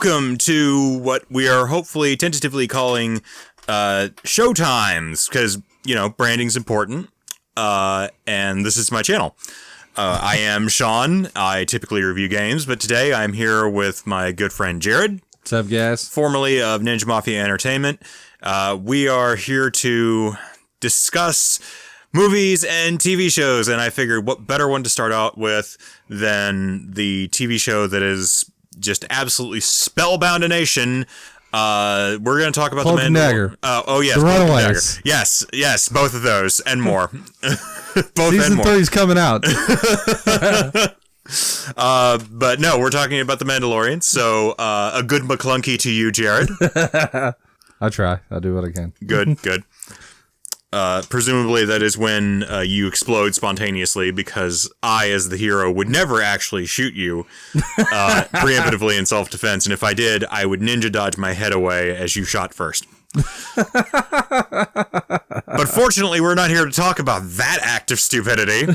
welcome to what we are hopefully tentatively calling Showtimes, because, you know, branding's important, and this is my channel. I am Sean. I typically review games, but today I'm here with my good friend Jerrad. What's up, guys? Formerly of Ninja Mafia Entertainment. We are here to discuss movies and TV shows, and I figured what better one to start out with than the TV show that is just absolutely spellbound a nation. We're going to talk about Cloak the and Dagger. Oh, yes. The Runaways. Yes, both of those and more. Both Season and more. 3's coming out. But no, we're talking about the Mandalorian. So a good McClunky to you, Jerrad. I try. I do what I can. Good. Presumably that is when you explode spontaneously, because I, as the hero, would never actually shoot you preemptively in self-defense. And if I did, I would ninja dodge my head away as you shot first. But fortunately, we're not here to talk about that act of stupidity.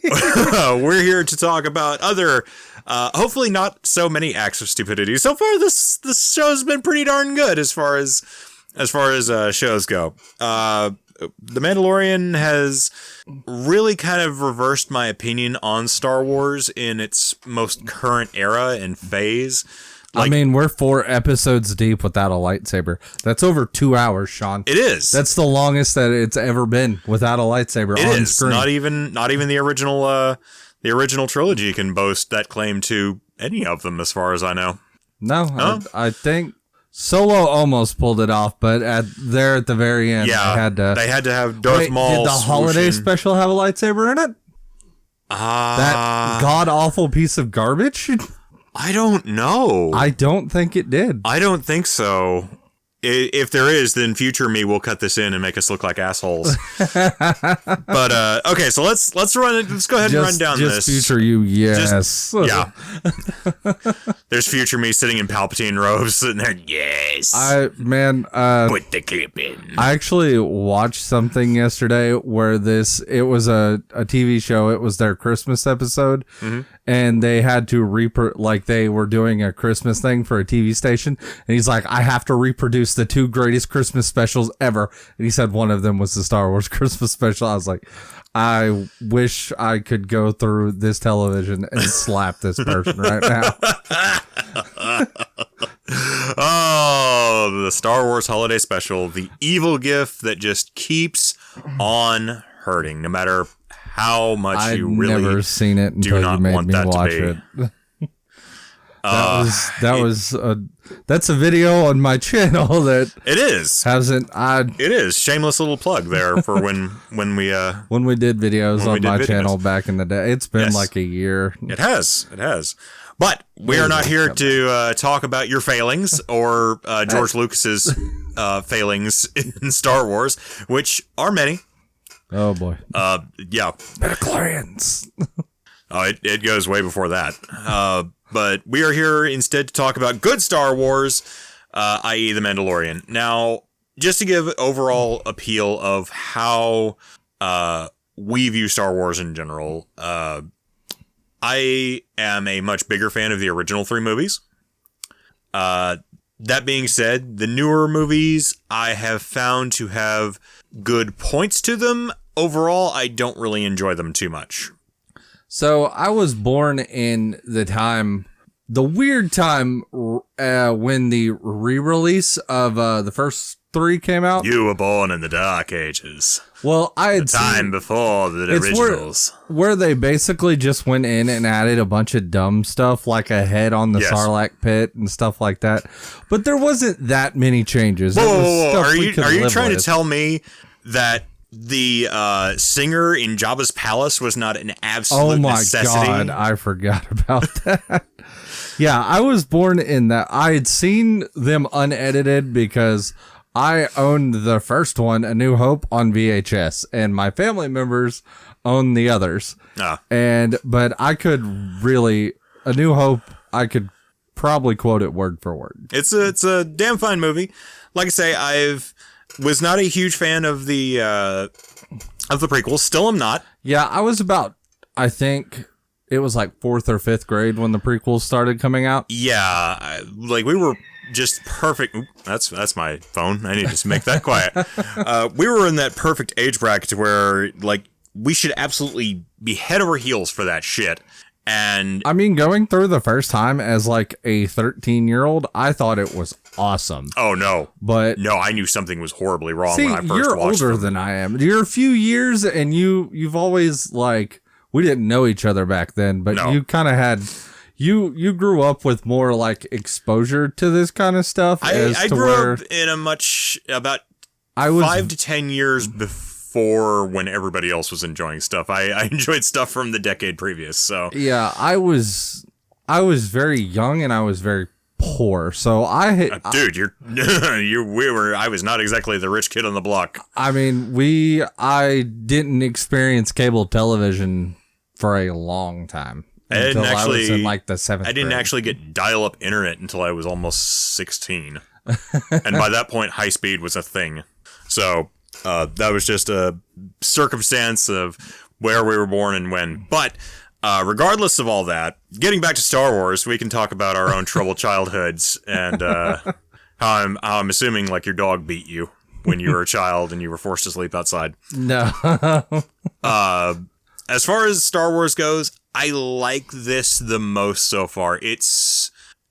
We're here to talk about other, hopefully not so many acts of stupidity. So far, this show's been pretty darn good as far as shows go. The Mandalorian has really kind of reversed my opinion on Star Wars in its most current era and phase. I mean, we're 4 episodes deep without a lightsaber. That's over 2 hours, Sean. It is. That's the longest that it's ever been without a lightsaber on screen. Not even the original trilogy can boast that claim to any of them, as far as I know. No, I think Solo almost pulled it off, but at the very end, they had to have Darth Maul. Did the holiday special have a lightsaber in it? That god-awful piece of garbage? I don't know. I don't think it did. I don't think so. If there is, then future me will cut this in and make us look like assholes. But okay, so let's go ahead and run down this. Future you, yes. Yeah. There's future me sitting in Palpatine robes, sitting there. Yes. Put the clip in. I actually watched something yesterday where it was a TV show. It was their Christmas episode, and they had to they were doing a Christmas thing for a TV station, and he's like, I have to reproduce the 2 greatest Christmas specials ever. And he said one of them was the Star Wars Christmas special. I was like, I wish I could go through this television and slap this person right now. Oh, the Star Wars holiday special, the evil gift that just keeps on hurting, no matter how much you really never seen it until do not you made want me that watch to be. it. That's a video on my channel that it is hasn't. It is shameless little plug there for when we did videos on my channel back in the day. It's been like a year. It has. But we are not here to talk about your failings or George Lucas's failings in Star Wars, which are many. Oh boy. Yeah. Midichlorians. Oh, it goes way before that. But we are here instead to talk about good Star Wars, i.e. The Mandalorian. Now, just to give overall appeal of how we view Star Wars in general, I am a much bigger fan of the original 3 movies. That being said, the newer movies I have found to have good points to them. Overall, I don't really enjoy them too much. So I was born in the weird time when the re-release of the first 3 came out. You were born in the Dark Ages. Well, I had the time before the originals. Where they basically just went in and added a bunch of dumb stuff, like a head on the Sarlacc pit and stuff like that. But there wasn't that many changes. Whoa. Are you trying to tell me that the singer in Jabba's palace was not an absolute necessity? Oh my God, I forgot about that. Yeah, I was born in that. I had seen them unedited because I owned the first one, A New Hope, on VHS, and my family members owned the others. But I could really, A New Hope, I could probably quote it word for word. It's a damn fine movie. Like I say, was not a huge fan of the prequels. Still am not. Yeah, I was about, I think, it was like 4th or 5th grade when the prequels started coming out. Yeah, like we were just perfect. Oop, that's my phone. I need to just make that quiet. We were in that perfect age bracket where like we should absolutely be head over heels for that shit. And I mean, going through the first time as like a 13-year-old, I thought it was awesome. Oh no, but no, I knew something was horribly wrong see, when I first you're watched older them. than I am. You're a few years, and you've always like we didn't know each other back then, but No. you kind of had. You grew up with more like exposure to this kind of stuff. I grew up in a about 5 to 10 years before when everybody else was enjoying stuff. I enjoyed stuff from the decade previous. So yeah, I was very young and I was very poor. So dude, I was not exactly the rich kid on the block. I mean, I didn't experience cable television for a long time. I was in like the 7th I didn't grade. actually get dial-up internet until I was almost 16. And by that point, high speed was a thing. So that was just a circumstance of where we were born and when. But regardless of all that, getting back to Star Wars, we can talk about our own troubled childhoods and how I'm assuming like your dog beat you when you were a child and you were forced to sleep outside. No. As far as Star Wars goes, I like this the most so far.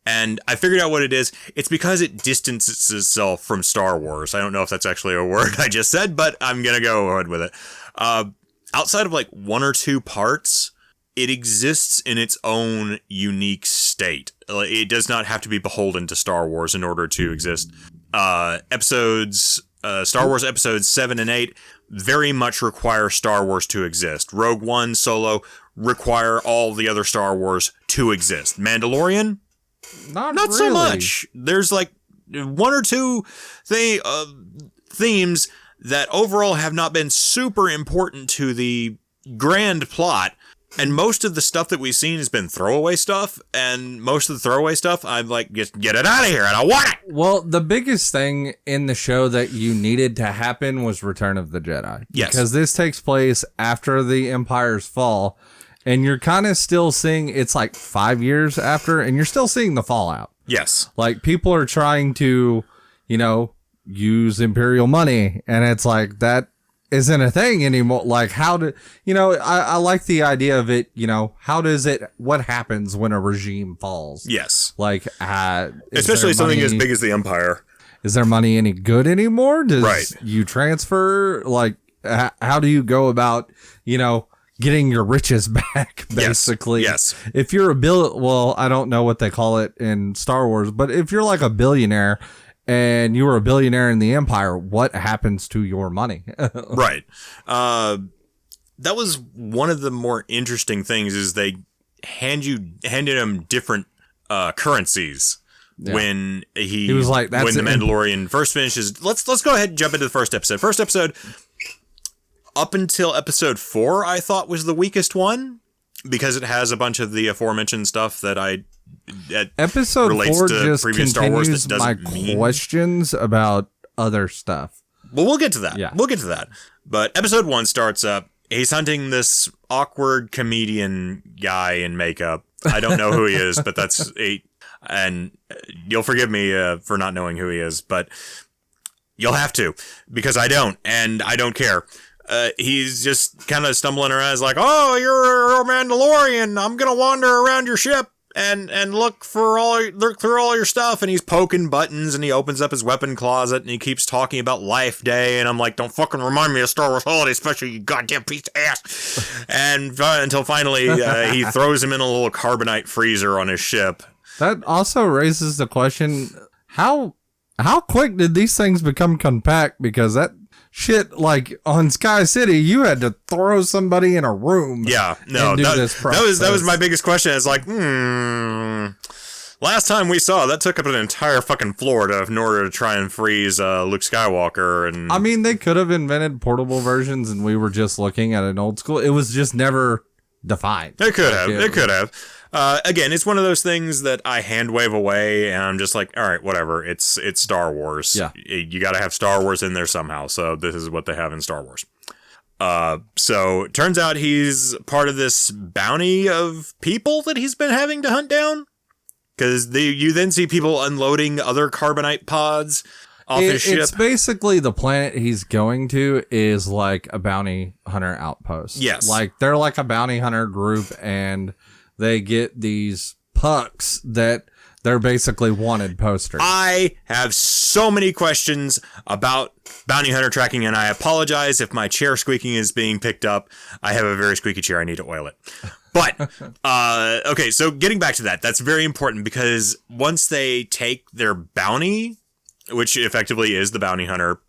And I figured out what it is. It's because it distances itself from Star Wars. I don't know if that's actually a word I just said, but I'm going to go ahead with it. Outside of like 1 or 2 parts, it exists in its own unique state. It does not have to be beholden to Star Wars in order to exist. Star Wars episodes 7 and 8 very much require Star Wars to exist. Rogue One, Solo require all the other Star Wars to exist. Mandalorian, not really. so much. There's like 1 or 2 themes that overall have not been super important to the grand plot. And most of the stuff that we've seen has been throwaway stuff. And most of the throwaway stuff, I'm like, just get it out of here. I don't want it. Well, the biggest thing in the show that you needed to happen was Return of the Jedi. Yes. Because this takes place after the Empire's fall. And you're kind of still seeing, it's like 5 years after, and you're still seeing the fallout. Yes. Like, people are trying to, use Imperial money. And it's like, that isn't a thing anymore. Like, I like the idea of it, what happens when a regime falls? Yes. Like, especially something as big as the Empire. Is their money any good anymore? Does Right. you transfer? Like, how do you go about, getting your riches back, basically? Yes. If you're I don't know what they call it in Star Wars, but if you're like a billionaire and you were a billionaire in the Empire, what happens to your money? Right. That was one of the more interesting things is they handed him different currencies. Yeah. When he was like, when the Mandalorian first finishes, let's go ahead and jump into the first episode. First episode, up until episode 4, I thought was the weakest one because it has a bunch of the aforementioned stuff that episode relates 4 to just previous Star Wars that continues my questions about other stuff. Well, we'll get to that. Yeah. We'll get to that. But episode 1 starts up. He's hunting this awkward comedian guy in makeup. I don't know who he is, but that's and you'll forgive me for not knowing who he is, but you'll have to because I don't, and I don't care. He's just kind of stumbling around. He's like, "Oh, you're a Mandalorian. I'm gonna wander around your ship and look through all your stuff." And he's poking buttons, and he opens up his weapon closet, and he keeps talking about Life Day. And I'm like, "Don't fucking remind me of Star Wars Holiday Special, you goddamn piece of ass!" And until finally, he throws him in a little carbonite freezer on his ship. That also raises the question: how quick did these things become compact? Because that shit, like on Sky City, you had to throw somebody in a room. Yeah, no, that was my biggest question. It's like, last time we saw that took up an entire fucking floor in order to try and freeze Luke Skywalker. And I mean, they could have invented portable versions, and we were just looking at an old school. It was just never defined. They could have. They could have. Again, it's one of those things that I hand wave away, and I'm just like, all right, whatever. It's Star Wars. Yeah. You got to have Star Wars in there somehow. So this is what they have in Star Wars. So it turns out he's part of this bounty of people that he's been having to hunt down. Because you then see people unloading other carbonite pods off his ship. It's basically the planet he's going to is like a bounty hunter outpost. Yes. Like they're like a bounty hunter group and they get these pucks that they're basically wanted posters. I have so many questions about bounty hunter tracking, and I apologize if my chair squeaking is being picked up. I have a very squeaky chair. I need to oil it. But, okay, so getting back to that, that's very important because once they take their bounty, which effectively is the bounty hunter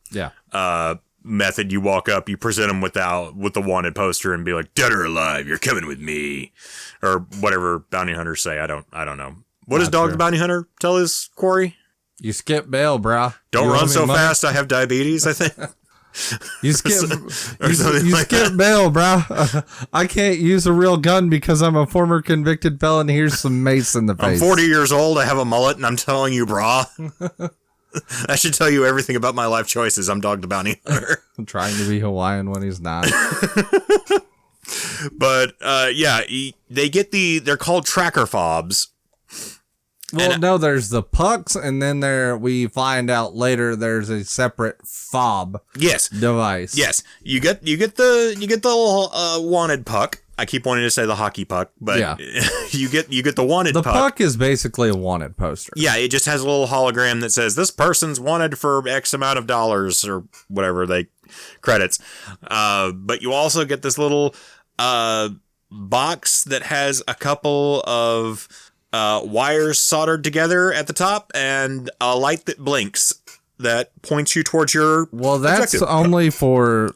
method, you walk up, you present them with the wanted poster and be like, dead or alive, you're coming with me. Or whatever bounty hunters say. I don't know. What does Dog the Bounty Hunter tell his quarry? You skip bail, brah. Don't run so fast. I have diabetes, I think. You skip bail, brah. I can't use a real gun because I'm a former convicted felon. Here's some mace in the face. I'm 40 years old. I have a mullet, and I'm telling you, brah. I should tell you everything about my life choices. I'm Dog the Bounty Hunter. I'm trying to be Hawaiian when he's not. But, they get they're called tracker fobs. Well, no, there's the pucks, and then we find out later there's a separate fob device. Yes. You get the little wanted puck. I keep wanting to say the hockey puck, but you get the wanted puck. The puck is basically a wanted poster. Yeah, it just has a little hologram that says this person's wanted for X amount of dollars or whatever they credits. But you also get this little box that has a couple of wires soldered together at the top and a light that blinks that points you towards your that's objective. Only for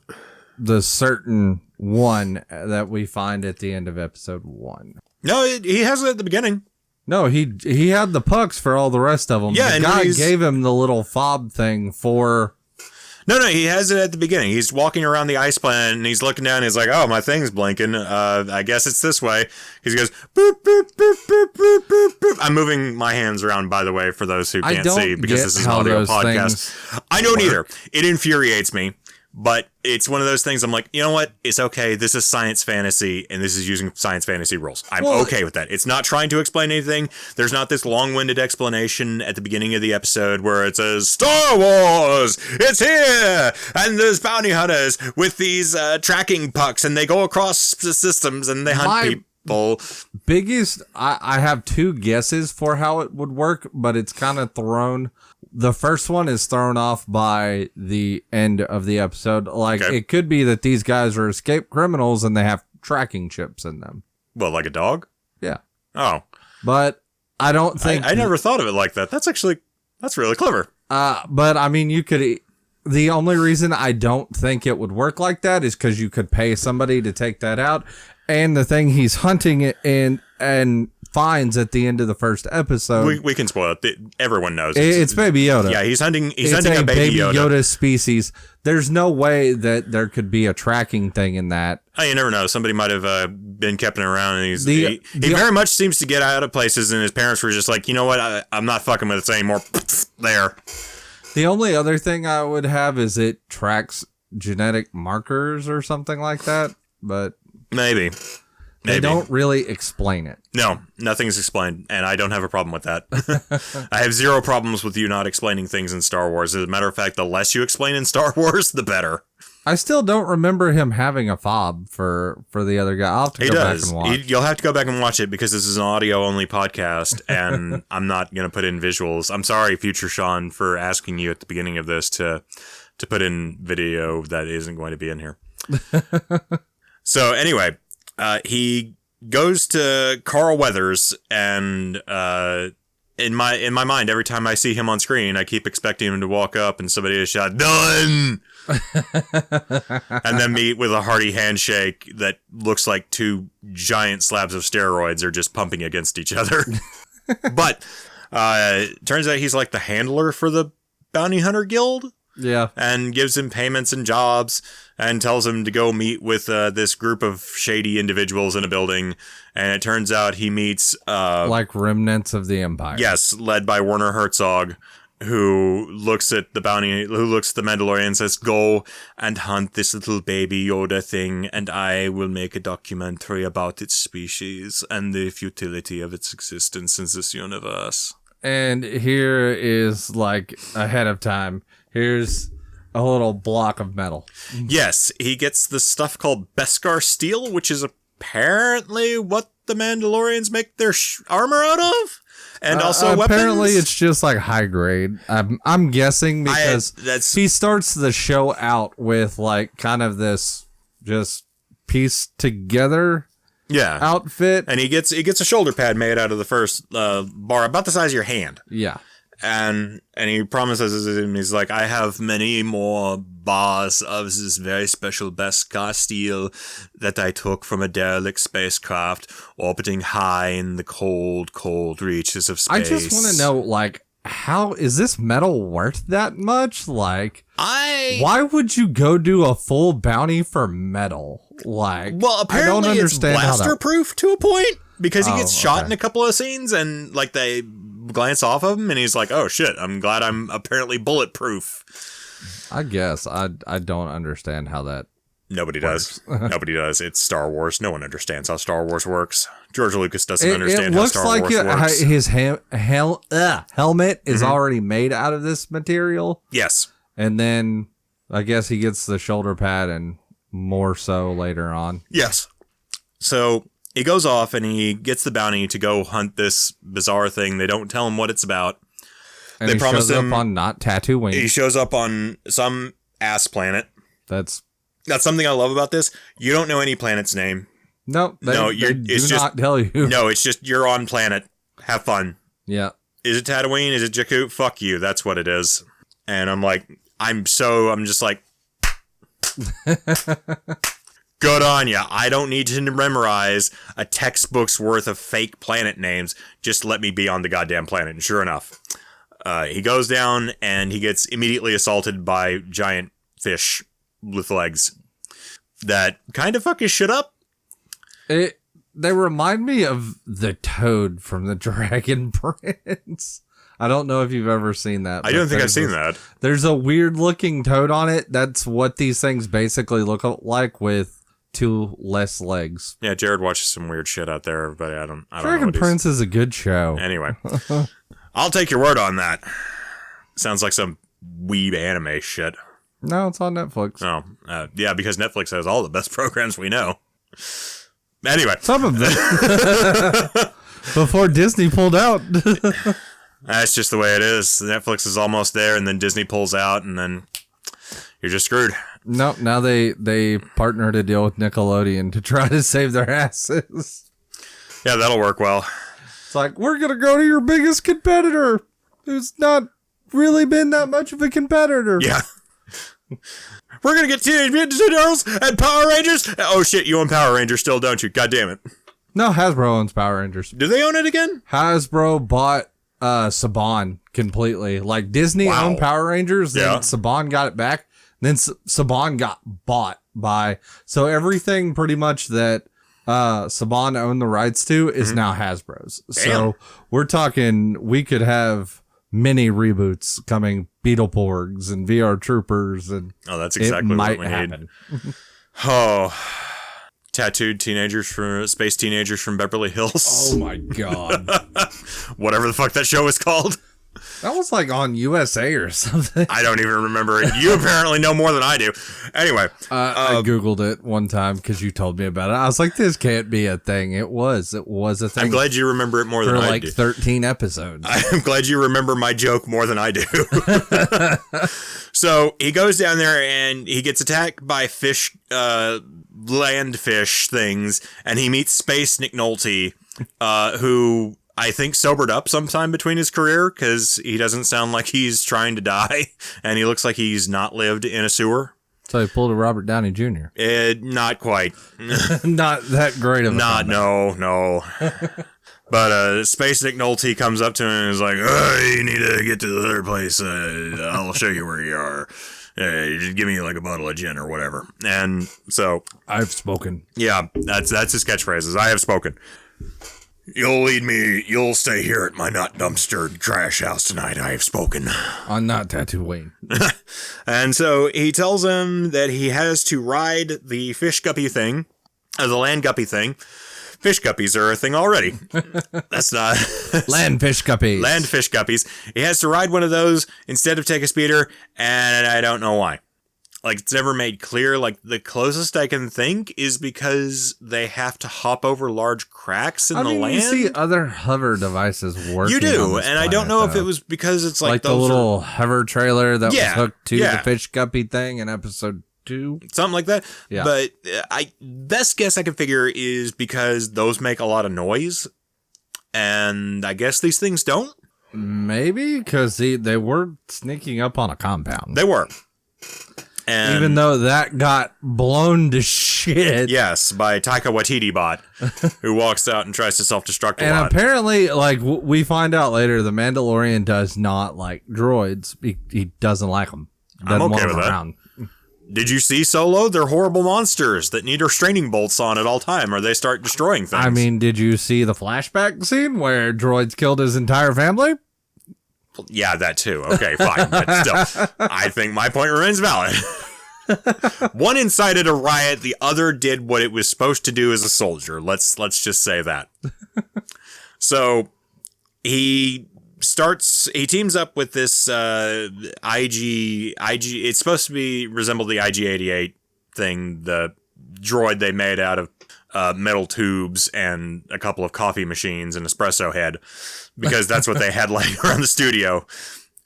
the certain one that we find at the end of episode 1. No, he has it at the beginning. No, he had the pucks for all the rest of them. Yeah, the guy gave him the little fob thing for... No, he has it at the beginning. He's walking around the ice planet and he's looking down and he's like, oh, my thing's blinking. I guess it's this way. He goes, boop, boop, boop, boop, boop, boop, boop. I'm moving my hands around, by the way, for those who can't see, because this is an audio podcast. I don't either. It infuriates me. But it's one of those things I'm like, you know what? It's okay. This is science fantasy, and this is using science fantasy rules. I'm okay with that. It's not trying to explain anything. There's not this long-winded explanation at the beginning of the episode where it says, Star Wars! It's here! And there's bounty hunters with these tracking pucks, and they go across the systems, and they hunt people. Biggest, I have 2 guesses for how it would work, but it's kind of thrown... The first one is thrown off by the end of the episode. Like, It could be that these guys are escaped criminals and they have tracking chips in them. Well, like a dog? Yeah. Oh. But I don't think... I never thought of it like that. That's really clever. But, I mean, you could... The only reason I don't think it would work like that is because you could pay somebody to take that out. And the thing he's hunting it and finds at the end of the first episode. We can spoil it. Everyone knows. It's Baby Yoda. Yeah, he's hunting a Baby Yoda species. There's no way that there could be a tracking thing in that. Oh, you never know. Somebody might have been keeping it around, and he very much seems to get out of places, and his parents were just like, you know what? I'm not fucking with this anymore. There. The only other thing I would have is it tracks genetic markers or something like that, but maybe. They don't really explain it. No, nothing's explained, and I don't have a problem with that. I have 0 problems with you not explaining things in Star Wars. As a matter of fact, the less you explain in Star Wars, the better. I still don't remember him having a fob for the other guy. I'll have to go back and watch. You'll have to go back and watch it because this is an audio-only podcast, and I'm not going to put in visuals. I'm sorry, future Sean, for asking you at the beginning of this to put in video that isn't going to be in here. So anyway... he goes to Carl Weathers, and in my mind, every time I see him on screen, I keep expecting him to walk up and somebody to shout, "Done!" and then meet with a hearty handshake that looks like 2 giant slabs of steroids are just pumping against each other. But turns out he's like the handler for the Bounty Hunter Guild. Yeah. And gives him payments and jobs and tells him to go meet with this group of shady individuals in a building. And it turns out he meets... like remnants of the Empire. Yes, led by Werner Herzog. who looks at the Mandalorian and says, "Go and hunt this little baby Yoda thing, and I will make a documentary about its species and the futility of its existence in this universe." And here is, like, ahead of time, here's a little block of metal. Yes, he gets this stuff called Beskar steel, which is apparently what the Mandalorians make their armor out of. And also weapons. Apparently it's just like high grade. I'm guessing because he starts the show out with like kind of this just pieced together outfit. And he gets a shoulder pad made out of the first bar about the size of your hand. Yeah. And he promises him, he's like, I have many more bars of this very special Beskar steel that I took from a derelict spacecraft orbiting high in the cold, cold reaches of space. I just want to know, like, how is this metal worth that much? Like, why would you go do a full bounty for metal? Like, well, apparently I don't understand it's blaster proof to a point because he gets shot in a couple of scenes and like they glance off of him and he's like, oh shit, I'm glad I'm apparently bulletproof. I guess I don't understand how that nobody does. Nobody does. It's Star Wars. No one understands how Star Wars works. George Lucas doesn't understand how Star Wars works. His helmet is already made out of this material. Yes. And then I guess he gets the shoulder pad and more so later on. Yes. So he goes off and he gets the bounty to go hunt this bizarre thing. They don't tell him what it's about. And they promise him up on not Tatooine. He shows up on some ass planet. That's something I love about this. You don't know any planet's name. No, they do not tell you. No, it's just you're on planet. Have fun. Yeah. Is it Tatooine? Is it Jakku? Fuck you. That's what it is. And I'm like, I'm just like, good on ya. I don't need to memorize a textbook's worth of fake planet names. Just let me be on the goddamn planet. And sure enough, he goes down and he gets immediately assaulted by giant fish with legs that kind of fuck his shit up. They remind me of the toad from the Dragon Prince. I don't know if you've ever seen that. I don't think I've seen that. There's a weird looking toad on it. That's what these things basically look like with 2 less legs. Yeah, Jerrad watches some weird shit out there, everybody. I don't Dragon Prince is a good show. Anyway, I'll take your word on that. Sounds like some weeb anime shit. No, it's on Netflix. Oh, yeah, because Netflix has all the best programs we know. Anyway. Some of them. Before Disney pulled out. That's just the way it is. Netflix is almost there, and then Disney pulls out, and then you're just screwed. No, now they partnered a deal with Nickelodeon to try to save their asses. Yeah, that'll work well. It's like, we're going to go to your biggest competitor, who's not really been that much of a competitor. Yeah. We're going to get Teenage Mutant Ninja Turtles and Power Rangers. Oh, shit, you own Power Rangers still, don't you? God damn it. No, Hasbro owns Power Rangers. Do they own it again? Hasbro bought Saban completely. Like, Disney owned Power Rangers, then Saban got it back, then Saban got bought by... So everything pretty much that Saban owned the rights to is now Hasbro's. Damn. So we're talking, we could have many reboots coming, Beetleborgs and VR Troopers, and that's exactly what we need. Oh, tattooed space teenagers from Beverly Hills. Oh my god. Whatever the fuck that show is called. That was like on USA or something. I don't even remember it. You apparently know more than I do. Anyway. I Googled it one time because you told me about it. I was like, this can't be a thing. It was a thing. I'm glad you remember it more than I do. For like 13 episodes. I'm glad you remember my joke more than I do. So he goes down there and he gets attacked by fish, land fish things, and he meets Space Nick Nolte, who I think sobered up sometime between his career because he doesn't sound like he's trying to die, and he looks like he's not lived in a sewer. So he pulled a Robert Downey Jr. Not quite. Not that great of a comeback. No. But Space Nick Nolte comes up to him and is like, oh, you need to get to the other place. I'll show you where you are. Just give me like a bottle of gin or whatever. And so... I've spoken. Yeah, that's his catchphrases. I have spoken. You'll lead me. You'll stay here at my not dumpster trash house tonight. I have spoken. On not Tatooine. And so he tells him that he has to ride the fish guppy thing, the land guppy thing. Fish guppies are a thing already. That's not... Land fish guppies. Land fish guppies. He has to ride one of those instead of take a speeder, and I don't know why. Like, it's never made clear. Like, the closest I can think is because they have to hop over large cracks in the land. You see other hover devices working. You do, on this and I don't know planet, if it was because it's like the those little hover trailer that was hooked to yeah. the fish guppy thing in episode 2. Something like that. Yeah. But best guess I can figure is because those make a lot of noise, and I guess these things don't. Maybe because they were sneaking up on a compound. They were. And even though that got blown to shit. Yes, by Taika Waititi bot, who walks out and tries to self-destruct a and lot. apparently, like, we find out later, the Mandalorian does not like droids. He doesn't like them. I'm okay with that. Did you see Solo? They're horrible monsters that need restraining bolts on at all time, or they start destroying things. I mean, did you see the flashback scene where droids killed his entire family? Yeah, that too. Okay, fine. But still, I think my point remains valid. One incited a riot. The other did what it was supposed to do as a soldier. Let's just say that. So he teams up with this IG. It's supposed to be resemble the IG-88 thing, the droid they made out of metal tubes and a couple of coffee machines and espresso head, because that's what they had lying around the studio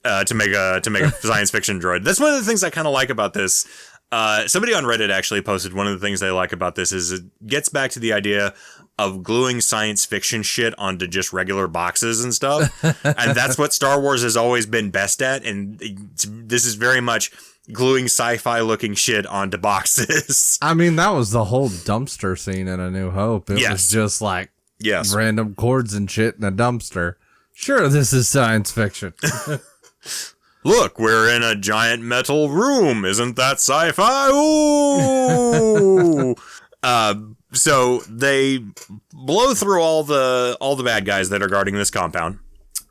to make a science fiction droid. That's one of the things I kind of like about this. Somebody on Reddit actually posted one of the things they like about this is it gets back to the idea of gluing science fiction shit onto just regular boxes and stuff. And that's what Star Wars has always been best at. And this is very much gluing sci-fi looking shit onto boxes. I mean, that was the whole dumpster scene in A New Hope. It was just like random cords and shit in a dumpster. Sure, this is science fiction. Look, we're in a giant metal room. Isn't that sci-fi? Ooh! So they blow through all the bad guys that are guarding this compound.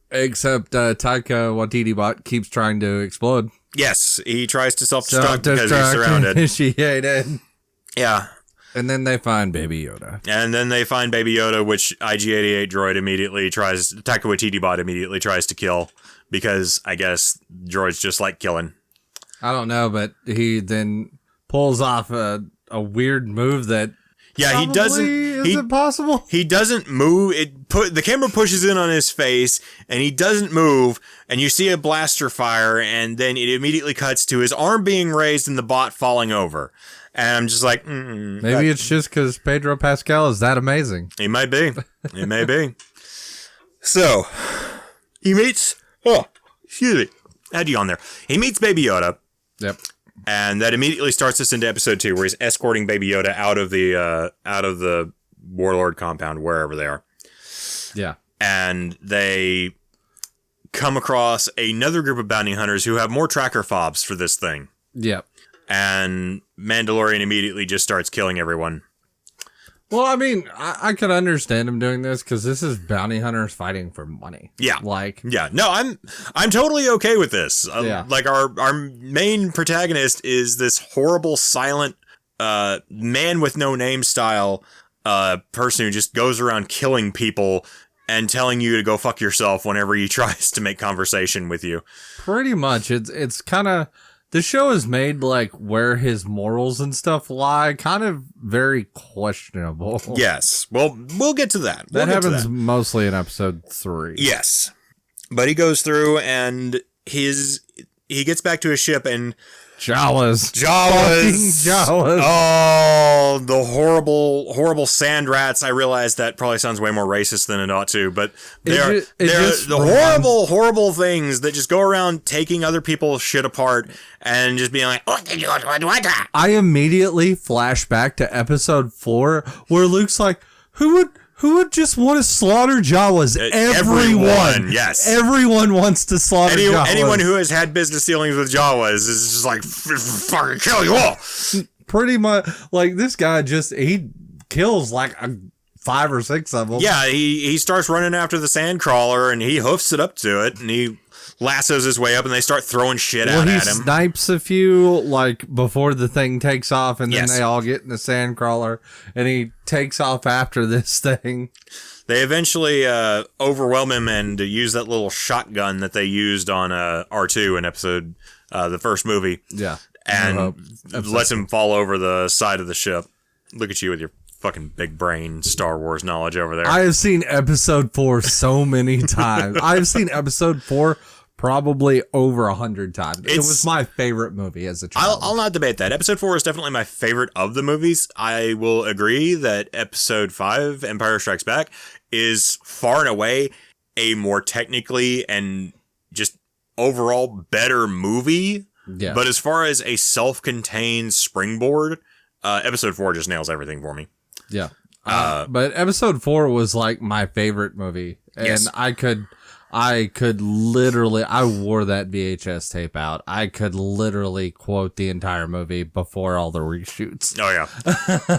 Except Taika Waititi bot keeps trying to explode. Yes, he tries to self-destruct because he's surrounded. Initiated. Yeah. And then they find Baby Yoda. Which IG-88 droid Taika Waititi bot immediately tries to kill, because I guess droids just like killing. I don't know, but he then pulls off a weird move that he doesn't. Is it possible? He doesn't move. The camera pushes in on his face, and he doesn't move. And you see a blaster fire, and then it immediately cuts to his arm being raised and the bot falling over. And I'm just like, maybe it's just because Pedro Pascal is that amazing. He might be. It may be. So he meets. Oh, excuse me. Had you on there? He meets Baby Yoda. Yep. And that immediately starts us into episode 2, where he's escorting Baby Yoda out of the Warlord compound, wherever they are. Yeah. And they come across another group of bounty hunters who have more tracker fobs for this thing. Yep. And Mandalorian immediately just starts killing everyone. Well, I mean, I could understand him doing this because this is bounty hunters fighting for money. Yeah. Yeah. No, I'm totally okay with this. Yeah. Like our main protagonist is this horrible, silent, man with no name style, person who just goes around killing people and telling you to go fuck yourself whenever he tries to make conversation with you. Pretty much. It's kind of, the show is made like where his morals and stuff lie, kind of very questionable. Yes. Well, we'll get to that. That happens mostly in episode 3. Yes. But he goes through and he gets back to his ship and Jawas. Oh, the horrible sand rats. I realize that probably sounds way more racist than it ought to, but they're the horrible things that just go around taking other people's shit apart and just being like, I immediately flash back to episode 4 where Luke's like, who would just want to slaughter Jawas? Everyone. Yes. Everyone wants to slaughter Jawas. Anyone who has had business dealings with Jawas is just like, fucking kill you all. Pretty much, like, this guy he kills like a 5 or 6 of them. Yeah, he starts running after the sandcrawler, and he hoofs it up to it, and he lassos his way up, and they start throwing shit out at him. He snipes a few, like, before the thing takes off, and then they all get in the sandcrawler, and he takes off after this thing. They eventually overwhelm him and use that little shotgun that they used on R2 in episode the first movie. Yeah. And lets him fall over the side of the ship. Look at you with your fucking big brain Star Wars knowledge over there. I have seen episode 4 so many times. I've seen episode 4 probably over 100 times. It was my favorite movie as a child. I'll not debate that. Episode 4 is definitely my favorite of the movies. I will agree that episode 5, Empire Strikes Back, is far and away a more technically and just overall better movie. Yeah. But as far as a self-contained springboard, episode 4 just nails everything for me. Yeah. But episode 4 was like my favorite movie. And yes. I could literally, I wore that VHS tape out. I could literally quote the entire movie before all the reshoots. Oh,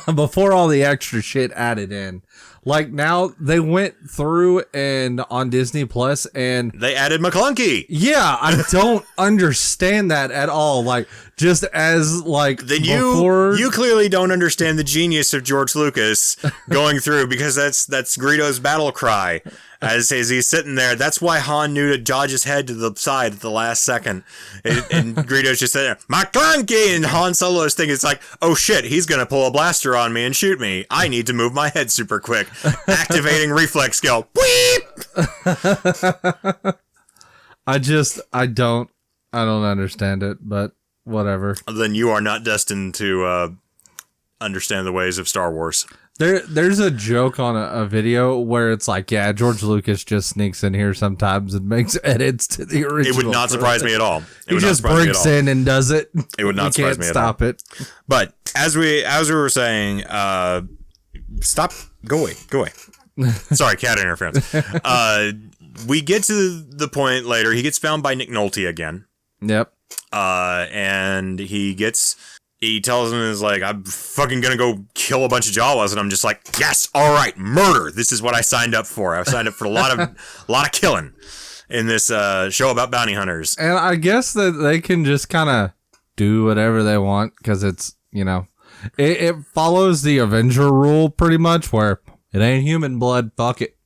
yeah. Before all the extra shit added in. Like now they went through and on Disney Plus and they added McClunky. Yeah, I don't understand that at all. Like just as like then before, you clearly don't understand the genius of George Lucas going through because that's Greedo's battle cry as he's sitting there. That's why Han knew to dodge his head to the side at the last second, and Greedo's just sitting there, McClunky, and Han Solo's thinking it's like, oh shit, he's gonna pull a blaster on me and shoot me. I need to move my head super quick. Activating reflex skill. Weep! I don't understand it, but whatever. Then you are not destined to understand the ways of Star Wars. There's a joke on a video where it's like, yeah, George Lucas just sneaks in here sometimes and makes edits to the original. It would not surprise me at all. He just breaks in and does it. It would not surprise me at all. You can't stop it. But as we were saying, stop. Go away. Sorry, cat interference. We get to the point later. He gets found by Nick Nolte again. Yep. And he tells him, is like, I'm fucking gonna go kill a bunch of Jawas, and I'm just like, yes, all right, murder. This is what I signed up for. I signed up for a lot of killing in this show about bounty hunters. And I guess that they can just kind of do whatever they want because it's, you know, it follows the Avenger rule pretty much, where it ain't human blood. Fuck it.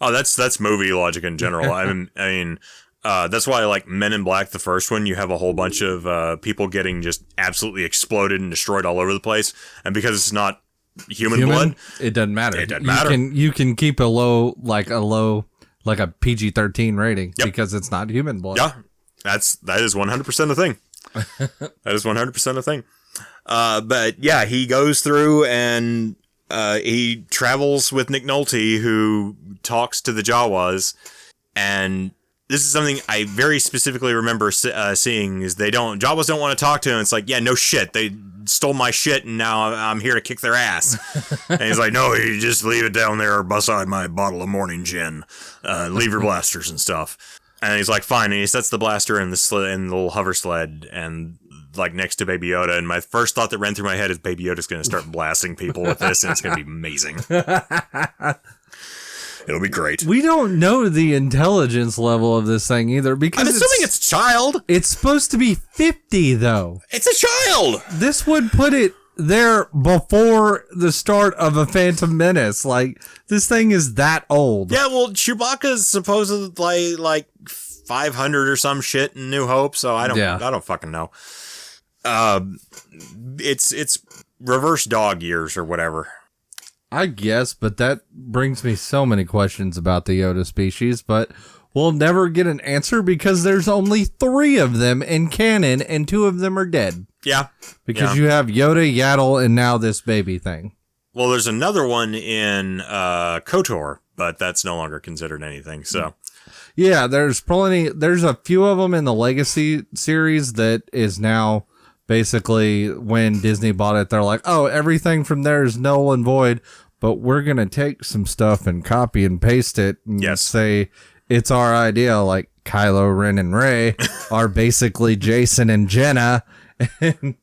Oh, that's movie logic in general. I mean. That's why, like, Men in Black, the first one, you have a whole bunch of people getting just absolutely exploded and destroyed all over the place. And because it's not human blood, it doesn't matter. It doesn't matter. You can keep a low, like a PG-13 rating because it's not human blood. Yeah, that is 100% a thing. That is 100% a thing. But yeah, he goes through and he travels with Nick Nolte, who talks to the Jawas, and this is something I very specifically remember seeing is Jawas don't want to talk to him. It's like, yeah, no shit. They stole my shit and now I'm here to kick their ass. And he's like, no, you just leave it down there beside my bottle of morning gin. Leave your blasters and stuff. And he's like, fine. And he sets the blaster in the little hover sled and like next to Baby Yoda. And my first thought that ran through my head is Baby Yoda's going to start blasting people with this and it's going to be amazing. It'll be great. We don't know the intelligence level of this thing either because I'm assuming it's a child. It's supposed to be 50 though. It's a child. This would put it there before the start of a Phantom Menace. Like this thing is that old. Yeah, well, Chewbacca's supposedly like 500 or some shit in New Hope, so I don't fucking know. It's reverse dog years or whatever. I guess, but that brings me so many questions about the Yoda species, but we'll never get an answer because there's only 3 of them in canon and 2 of them are dead. Yeah. Because you have Yoda, Yaddle, and now this baby thing. Well, there's another one in KOTOR, but that's no longer considered anything, so. Yeah, there's a few of them in the Legacy series that is now basically when Disney bought it, they're like, oh, everything from there is null and void, but we're going to take some stuff and copy and paste it and say it's our idea, like Kylo Ren and Rey are basically Jason and Jenna. And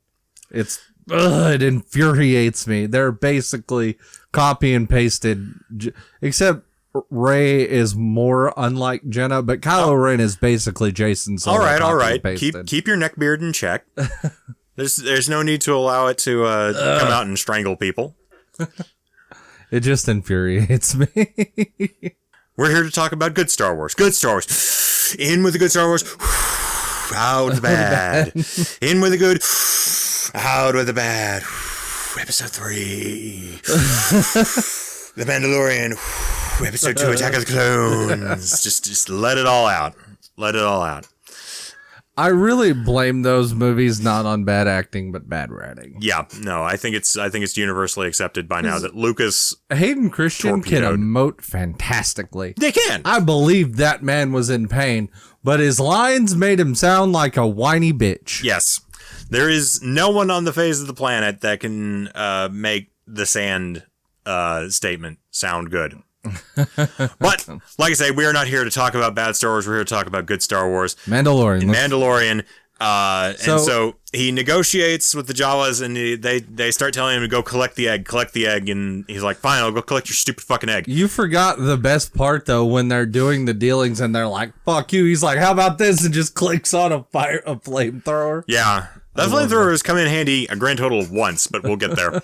it's it infuriates me. They're basically copy and pasted, except Rey is more unlike Jenna, but Kylo Ren is basically Jason. So all right. Keep your neck beard in check. There's no need to allow it to come out and strangle people. It just infuriates me. We're here to talk about good Star Wars. Good Star Wars. In with the good Star Wars. Out with the bad. In with the good. Out with the bad. Episode 3. The Mandalorian. Episode 2, Attack of the Clones. Just let it all out. Let it all out. I really blame those movies not on bad acting, but bad writing. Yeah, no, I think it's universally accepted by now that Lucas Hayden Christian can torpedoed. emote fantastically. They can. I believe that man was in pain, but his lines made him sound like a whiny bitch. Yes. There is no one on the face of the planet that can make the sand statement sound good. But, like I say, we are not here to talk about bad Star Wars. We're here to talk about good Star Wars. Mandalorian. And so he negotiates with the Jawas, and they start telling him to go collect the egg, and he's like, fine, I'll go collect your stupid fucking egg. You forgot the best part, though, when they're doing the dealings, and they're like, fuck you. He's like, how about this? And just clicks on a flamethrower. Yeah. That flamethrower has come in handy a grand total of once, but we'll get there.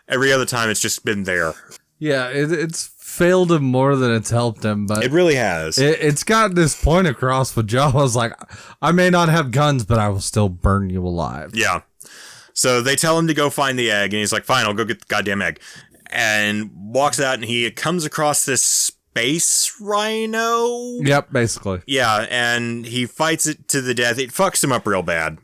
Every other time, it's just been there. Yeah, it's failed him more than it's helped him, but it really has. It's got this point across with Jawa's like, I may not have guns, but I will still burn you alive. Yeah. So they tell him to go find the egg, and he's like, fine, I'll go get the goddamn egg. And walks out, and he comes across this space rhino. Yep, basically. Yeah, and he fights it to the death. It fucks him up real bad.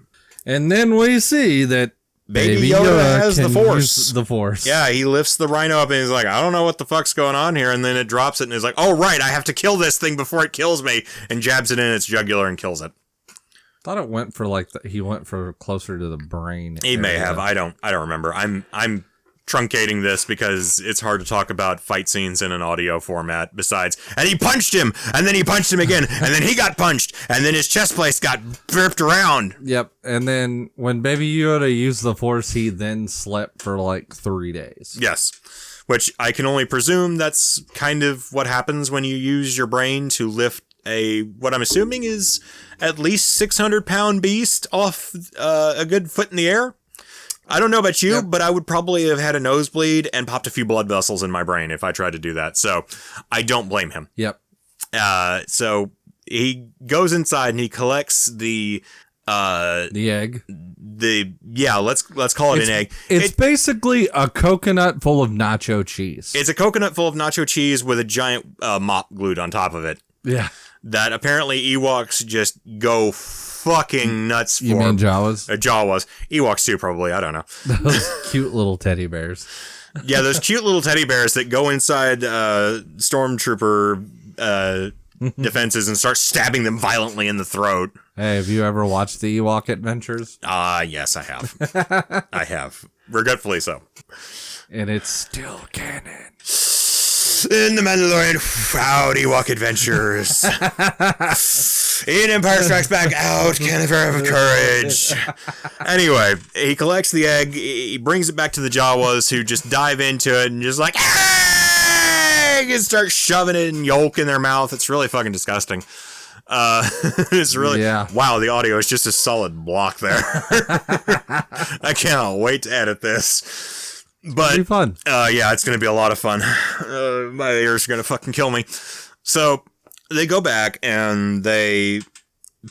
And then we see that Baby Yoda has the Force. Use the Force. Yeah, he lifts the rhino up and he's like, I don't know what the fuck's going on here. And then it drops it and he's like, oh, right, I have to kill this thing before it kills me. And jabs it in its jugular and kills it. Thought it went for he went for closer to the brain. He may have. I don't remember. I'm truncating this because it's hard to talk about fight scenes in an audio format besides, and he punched him, and then he punched him again, and then he got punched, and then his chest plate got burped around. Yep. And then when Baby Yoda used the Force, he then slept for like 3 days. Yes. Which I can only presume that's kind of what happens when you use your brain to lift what I'm assuming is at least 600-pound beast off a good foot in the air. I don't know about you, but I would probably have had a nosebleed and popped a few blood vessels in my brain if I tried to do that. So I don't blame him. Yep. So he goes inside and he collects the egg. Let's call it an egg. It's basically a coconut full of nacho cheese. It's a coconut full of nacho cheese with a giant mop glued on top of it. Yeah. That apparently Ewoks just go fucking nuts for. You mean Jawas? Jawas. Ewoks too, probably. I don't know. Those cute little teddy bears. Yeah, those cute little teddy bears that go inside stormtrooper defenses and start stabbing them violently in the throat. Hey, have you ever watched the Ewok Adventures? Yes, I have. I have. Regretfully so. And it's still canon. In the Mandalorian, out Ewok Adventures. In Empire Strikes Back, out Canifer of Courage. Anyway, he collects the egg, he brings it back to the Jawas, who just dive into it and just like, egg! And start shoving it and yolk in their mouth. It's really fucking disgusting. It's really, wow, the audio is just a solid block there. I cannot wait to edit this. But, it'll be fun. Yeah, it's going to be a lot of fun. My ears are going to fucking kill me. So they go back and they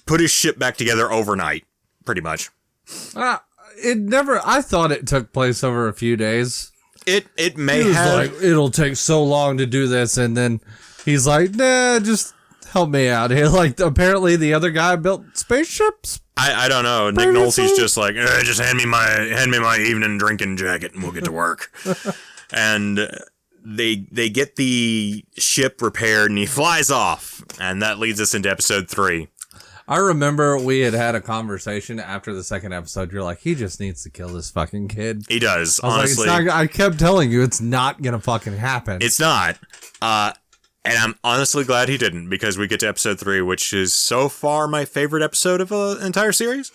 put his ship back together overnight, pretty much. I thought it took place over a few days. It may have. Like, it'll take so long to do this. And then he's like, nah, just help me out here. Like, apparently the other guy built spaceships. I don't know. Nick Nolte's just like, just hand me my evening drinking jacket and we'll get to work. And they get the ship repaired and he flies off. And that leads us into episode 3. I remember we had a conversation after the second episode. You're like, he just needs to kill this fucking kid. He does, honestly. I kept telling you it's not going to fucking happen. It's not. And I'm honestly glad he didn't, because we get to episode 3, which is so far my favorite episode of the entire series.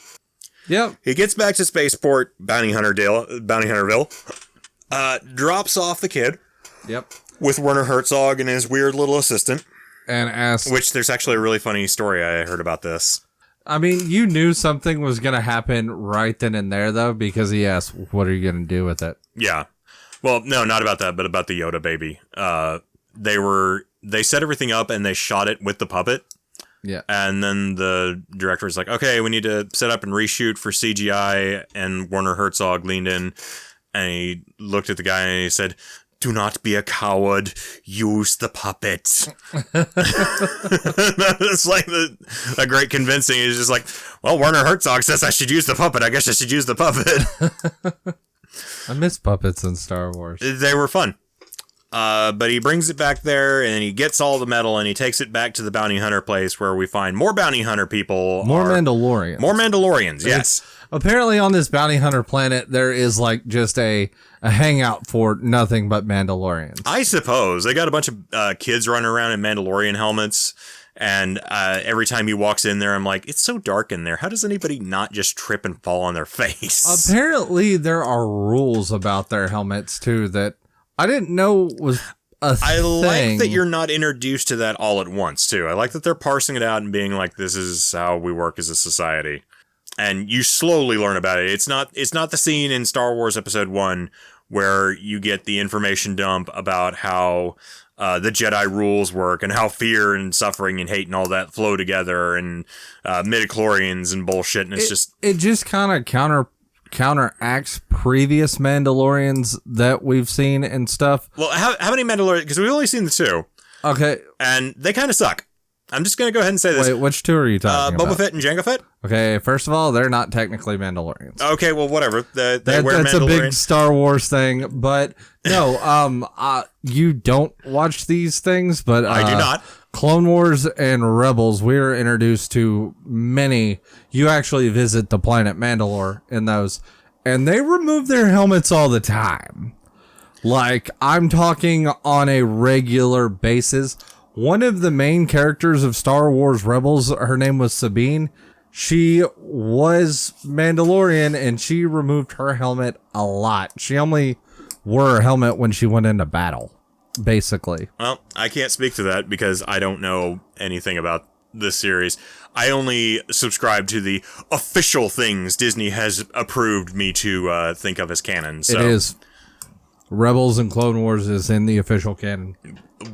Yep. He gets back to Spaceport, Bounty Hunterville, drops off the kid. Yep. With Werner Herzog and his weird little assistant. And asks... Which there's actually a really funny story I heard about this. I mean, you knew something was going to happen right then and there, though, because he asked, what are you going to do with it? Yeah. Well, no, not about that, but about the Yoda baby. They set everything up and they shot it with the puppet. Yeah. And then the director was like, okay, we need to set up and reshoot for CGI. And Werner Herzog leaned in and he looked at the guy and he said, do not be a coward. Use the puppet. It's like a great convincing. He's just like, well, Werner Herzog says I should use the puppet. I guess I should use the puppet. I miss puppets in Star Wars. They were fun. But he brings it back there and he gets all the metal and he takes it back to the bounty hunter place where we find more bounty hunter people. More Mandalorians. More Mandalorians, yes. Apparently on this bounty hunter planet, there is like just a hangout for nothing but Mandalorians. I suppose. They got a bunch of kids running around in Mandalorian helmets. And every time he walks in there, I'm like, it's so dark in there. How does anybody not just trip and fall on their face? Apparently there are rules about their helmets too that I didn't know was a thing. I like that you're not introduced to that all at once, too. I like that they're parsing it out and being like, this is how we work as a society. And you slowly learn about it. It's not the scene in Star Wars Episode 1 where you get the information dump about how the Jedi rules work and how fear and suffering and hate and all that flow together and midichlorians and bullshit. And it just kind of counteracts previous Mandalorians that we've seen and stuff. Well, how many Mandalorians? Because we've only seen the 2. Okay. And they kind of suck. I'm just going to go ahead and say this. Wait, which 2 are you talking about? Boba Fett and Jango Fett? Okay, first of all, they're not technically Mandalorians. Okay, well, whatever. They wear that's a big Star Wars thing, but no, you don't watch these things, but I do not. Clone Wars and Rebels, we're introduced to many. You actually visit the planet Mandalore in those, and they remove their helmets all the time. Like, I'm talking on a regular basis. One of the main characters of Star Wars Rebels, her name was Sabine. She was Mandalorian, and she removed her helmet a lot. She only wore her helmet when she went into battle, basically. Well, I can't speak to that because I don't know anything about this series. I only subscribe to the official things Disney has approved me to think of as canon. So. It is. Rebels and Clone Wars is in the official canon.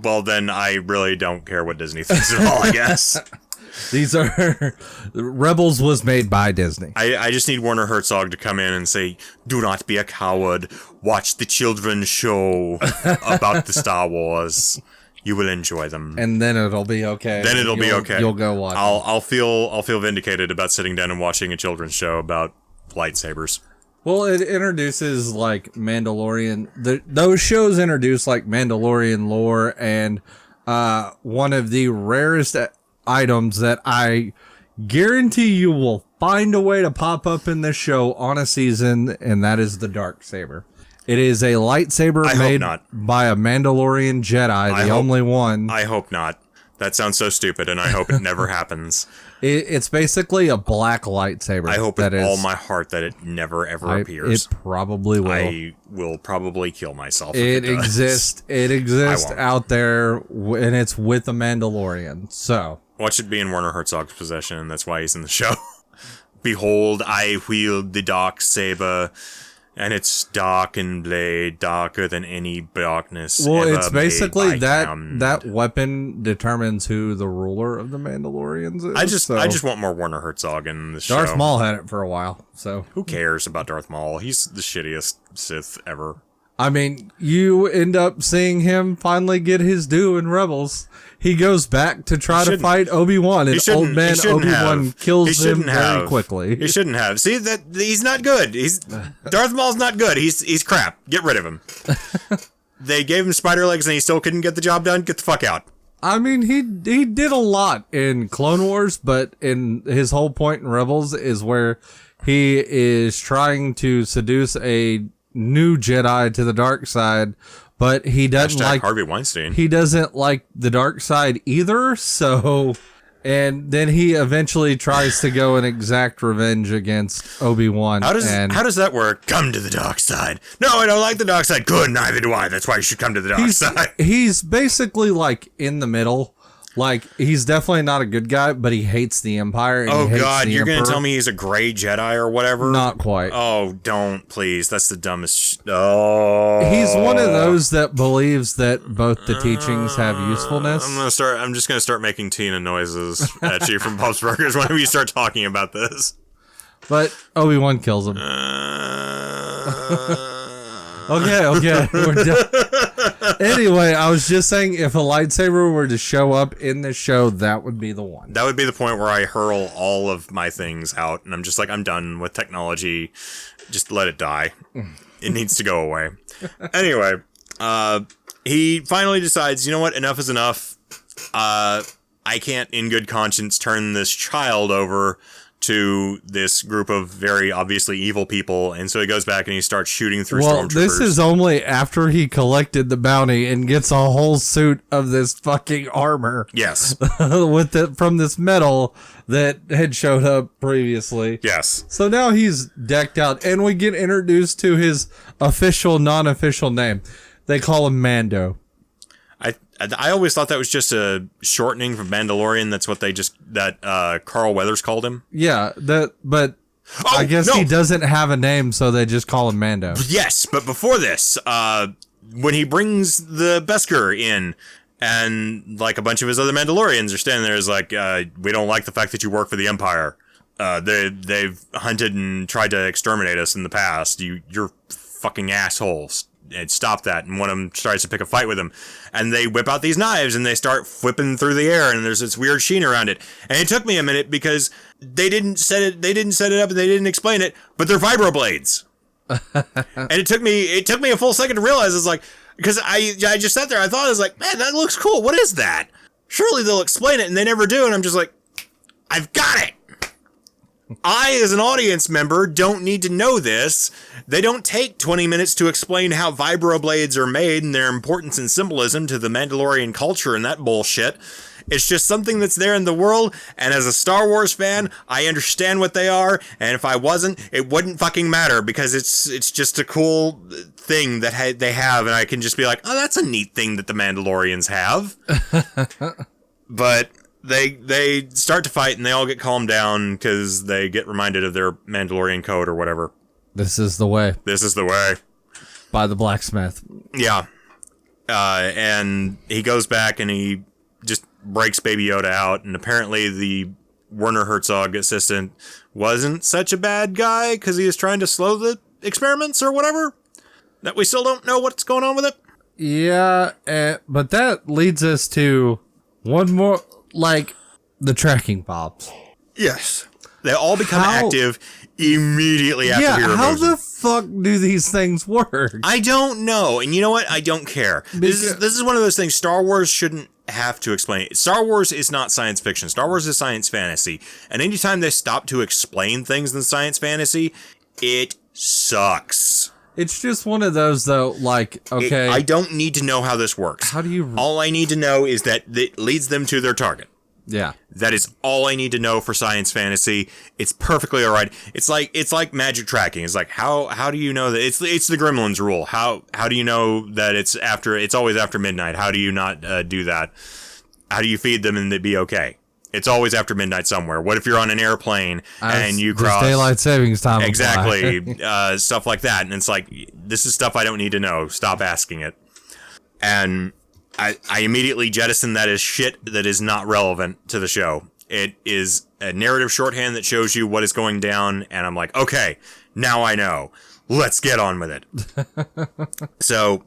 Well, then I really don't care what Disney thinks at all, I guess. These are... Rebels was made by Disney. I just need Werner Herzog to come in and say, do not be a coward. Watch the children's show about the Star Wars. You will enjoy them. And then it'll be okay. Then it'll be okay. You'll go watch I'll feel vindicated about sitting down and watching a children's show about lightsabers. Well, it introduces, like, Mandalorian... those shows introduce, like, Mandalorian lore, and one of the rarest items that I guarantee you will find a way to pop up in this show on a season, and that is the Darksaber. It is a lightsaber made by a Mandalorian Jedi, only one. I hope not. That sounds so stupid, and I hope it never happens. It's basically a black lightsaber. I hope with all my heart that it never, ever appears. It probably will. I will probably kill myself. It exists. It exists out there, and it's with a Mandalorian. So watch it be in Werner Herzog's possession, and that's why he's in the show. Behold, I wield the dark saber. And it's dark and blade, darker than any darkness. Well, ever it's basically made by hand. that weapon determines who the ruler of the Mandalorians is. I just want more Werner Herzog in the show. Darth Maul had it for a while, so who cares about Darth Maul? He's the shittiest Sith ever. I mean, you end up seeing him finally get his due in Rebels. He goes back to try to fight Obi-Wan, and old man Obi-Wan kills him very quickly. He shouldn't have. See, that he's not good. Darth Maul's not good. He's crap. Get rid of him. They gave him spider legs, and he still couldn't get the job done. Get the fuck out. I mean, he did a lot in Clone Wars, but in his whole point in Rebels is where he is trying to seduce a new Jedi to the dark side, but he doesn't like Harvey Weinstein. He doesn't like the dark side either, so And then he eventually tries to go and exact revenge against Obi-Wan. How does that work? Come to the dark side. No, I don't like the dark side. Good, neither do I. That's why you should come to the dark side. He's basically like in the middle. Like, he's definitely not a good guy, but he hates the Empire. And oh, he hates God, the you're going to Emperor. tell me he's a gray Jedi or whatever? Not quite. Oh, don't, please. That's the dumbest. Oh. He's one of those that believes that both the teachings have usefulness. I'm just going to start making Tina noises at you from Bob's Burgers whenever you start talking about this. But Obi-Wan kills him. Okay. We're done. Anyway, I was just saying, if a lightsaber were to show up in this show, that would be the one. That would be the point where I hurl all of my things out, and I'm just like, I'm done with technology. Just let it die. It needs to go away. Anyway, he finally decides, you know what? Enough is enough. I can't, in good conscience, turn this child over to this group of very obviously evil people, and so he goes back and he starts shooting through stormtroopers. This is only after he collected the bounty and gets a whole suit of this fucking armor. Yes. from this metal that had showed up previously. Yes. So now he's decked out, and we get introduced to his official, non-official name. They call him Mando. I always thought that was just a shortening from Mandalorian. That's what Carl Weathers called him. Yeah, but I guess he doesn't have a name, so they just call him Mando. Yes, but before this, when he brings the Beskar in, and like a bunch of his other Mandalorians are standing there, is like, we don't like the fact that you work for the Empire. They've hunted and tried to exterminate us in the past. You're fucking assholes. And stop that. And one of them tries to pick a fight with him, and they whip out these knives and they start flipping through the air, and there's this weird sheen around it. And it took me a minute because they didn't set it up and they didn't explain it, but they're vibroblades. And it took me a full second to realize. It's like, because I just sat there, I thought, I was like, man, that looks cool. What is that? Surely they'll explain it, and they never do. And I'm just like, I've got it. I, as an audience member, don't need to know this. They don't take 20 minutes to explain how vibroblades are made and their importance and symbolism to the Mandalorian culture and that bullshit. It's just something that's there in the world, and as a Star Wars fan, I understand what they are, and if I wasn't, it wouldn't fucking matter, because it's just a cool thing that they have, and I can just be like, oh, that's a neat thing that the Mandalorians have. But they start to fight, and they all get calmed down because they get reminded of their Mandalorian code or whatever. This is the way. This is the way. By the blacksmith. Yeah. And he goes back and he just breaks Baby Yoda out, and apparently the Werner Herzog assistant wasn't such a bad guy because he was trying to slow the experiments or whatever. That we still don't know what's going on with it. Yeah, but that leads us to one more, like, the tracking pops. Yes. They all become active immediately after he removes how them. the fuck do these things work? I don't know. And you know what? I don't care. This is one of those things Star Wars shouldn't have to explain. Star Wars is not science fiction. Star Wars is science fantasy. And anytime they stop to explain things in science fantasy, it sucks. It's just one of those, though, like, okay. I don't need to know how this works. How do you... All I need to know is that it leads them to their target. Yeah. That is all I need to know for science fantasy. It's perfectly all right. It's like magic tracking. It's like, how do you know that it's the Gremlins rule? How do you know that it's always after midnight? How do you not do that? How do you feed them and they'd be okay? It's always after midnight somewhere. What if you're on an airplane and you cross daylight savings time? Exactly. Stuff like that. And it's like, this is stuff I don't need to know. Stop asking it. And I immediately jettison that as shit that is not relevant to the show. It is a narrative shorthand that shows you what is going down, and I'm like, okay, now I know. Let's get on with it. So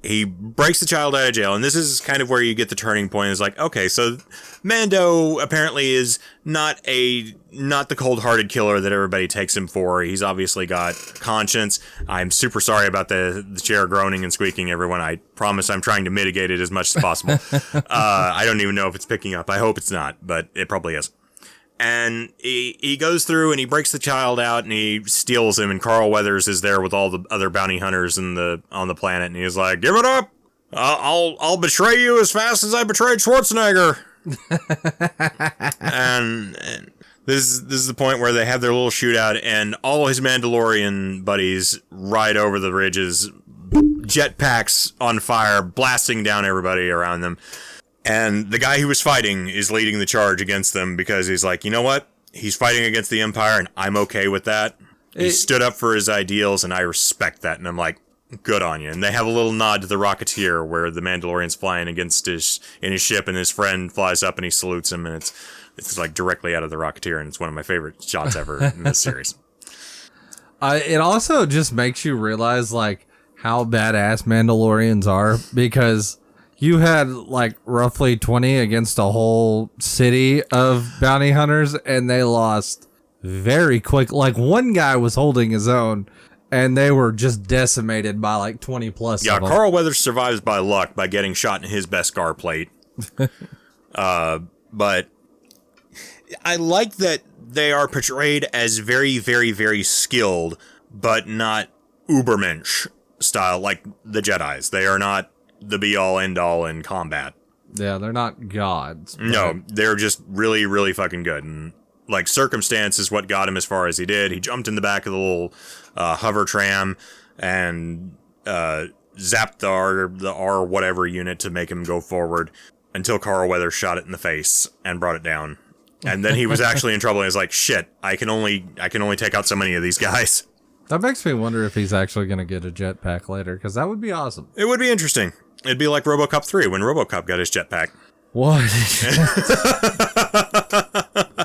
he breaks the child out of jail, and this is kind of where you get the turning point. Is like, okay, so Mando apparently is not the cold-hearted killer that everybody takes him for. He's obviously got conscience. I'm super sorry about the chair groaning and squeaking, everyone. I promise I'm trying to mitigate it as much as possible. I don't even know if it's picking up. I hope it's not, but it probably is. And he goes through and he breaks the child out and he steals him, and Carl Weathers is there with all the other bounty hunters on the planet, and he's like, "Give it up! I'll betray you as fast as I betrayed Schwarzenegger." and this is the point where they have their little shootout, and all his Mandalorian buddies ride over the ridges, jetpacks on fire, blasting down everybody around them. And the guy who was fighting is leading the charge against them because he's like, you know what? He's fighting against the Empire, and I'm okay with that. He stood up for his ideals, and I respect that. And I'm like, good on you. And they have a little nod to the Rocketeer, where the Mandalorian's flying in his ship, and his friend flies up and he salutes him, and it's like directly out of the Rocketeer, and it's one of my favorite shots ever in this series. It also just makes you realize like how badass Mandalorians are, because you had like roughly 20 against a whole city of bounty hunters, and they lost very quick. Like one guy was holding his own, and they were just decimated by like 20 plus. Yeah, Carl Weathers survives by luck by getting shot in his Beskar plate. But I like that they are portrayed as very, very, very skilled, but not Ubermensch style like the Jedis. They are not the be-all, end-all in combat. Yeah, they're not gods. No, they're just really, really fucking good. And like circumstance is what got him as far as he did. He jumped in the back of the little hover tram and zapped the R whatever unit to make him go forward until Carl Weathers shot it in the face and brought it down. And then he was actually in trouble. He was like, shit, I can only take out so many of these guys. That makes me wonder if he's actually going to get a jetpack later, because that would be awesome. It would be interesting. It'd be like RoboCop 3 when RoboCop got his jetpack. What?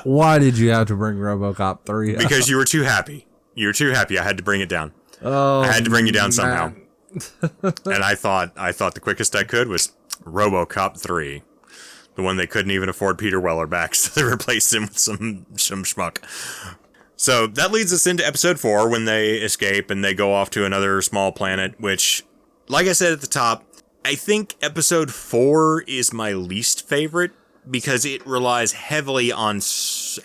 Why did you have to bring RoboCop 3 up? Because you were too happy. You were too happy. I had to bring it down. Oh, I had to bring you down somehow. And I thought the quickest I could was RoboCop 3. The one they couldn't even afford Peter Weller back, so they replaced him with some schmuck. So that leads us into episode 4 when they escape and they go off to another small planet, which, like I said at the top, I think episode 4 is my least favorite because it relies heavily on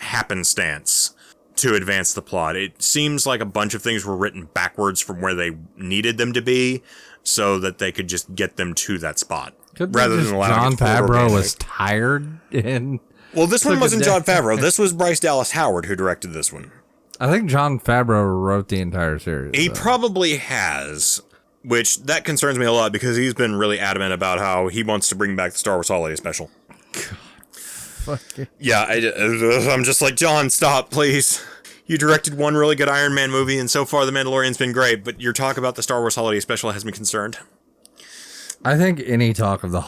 happenstance to advance the plot. It seems like a bunch of things were written backwards from where they needed them to be so that they could just get them to that spot. Rather than allowing Jon Favreau was tired and... Well, this one wasn't Jon Favreau. This was Bryce Dallas Howard who directed this one. I think Jon Favreau wrote the entire series. He probably has, which that concerns me a lot because he's been really adamant about how he wants to bring back the Star Wars Holiday Special. God, fuck it. Yeah, I'm just like, John, stop, please. You directed one really good Iron Man movie, and so far The Mandalorian's been great, but your talk about the Star Wars Holiday Special has me concerned. I think any talk of the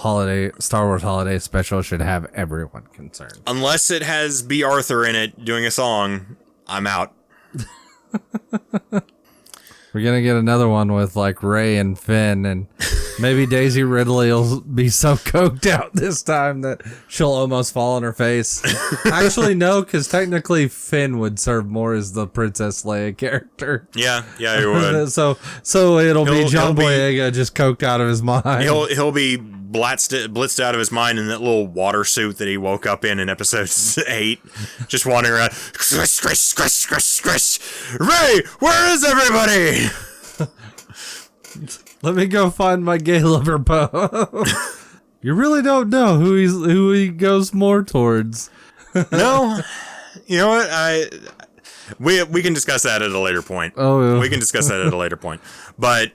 Star Wars Holiday Special should have everyone concerned. Unless it has B. Arthur in it doing a song, I'm out. We're going to get another one with like Rey and Finn, and maybe Daisy Ridley will be so coked out this time that she'll almost fall on her face. Actually, no, because technically Finn would serve more as the Princess Leia character. Yeah, he would. so it'll be John Boyega just coked out of his mind. He'll be blitzed out of his mind in that little water suit that he woke up in episode 8, just wandering around. Squish, squish, squish, squish, squish. Ray, where is everybody? Let me go find my gay lover Poe. You really don't know who he goes more towards. No, you know what? We can discuss that at a later point. Oh, yeah. We can discuss that at a later point. But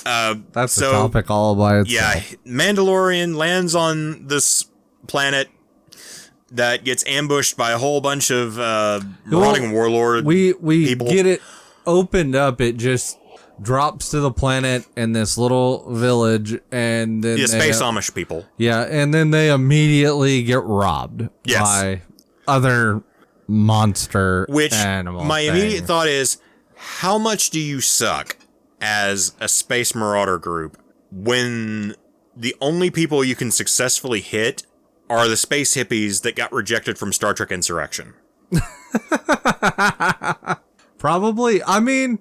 that's a topic all by itself. Yeah, Mandalorian lands on this planet that gets ambushed by a whole bunch of marauding warlord people. Get it opened up. It just drops to the planet in this little village, and then space Amish people. Yeah, and then they immediately get robbed by other monster animal. My immediate thought is, how much do you suck as a space marauder group when the only people you can successfully hit are the space hippies that got rejected from Star Trek Insurrection? Probably. I mean,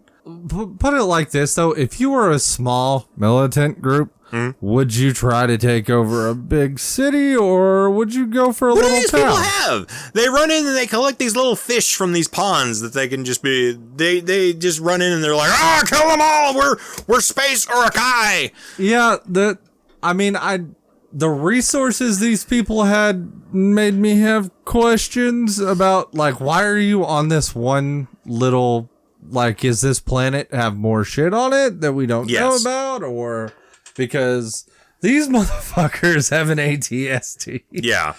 put it like this, though. If you were a small militant group, would you try to take over a big city, or would you go for a little town? What do these people have? They run in and they collect these little fish from these ponds that they can just be... They just run in and they're like, kill them all! We're space Urukai! Yeah, the resources these people had made me have questions about, like, why are you on this one little, like, is this planet have more shit on it that we don't know about? Or because these motherfuckers have an ATST. Yeah.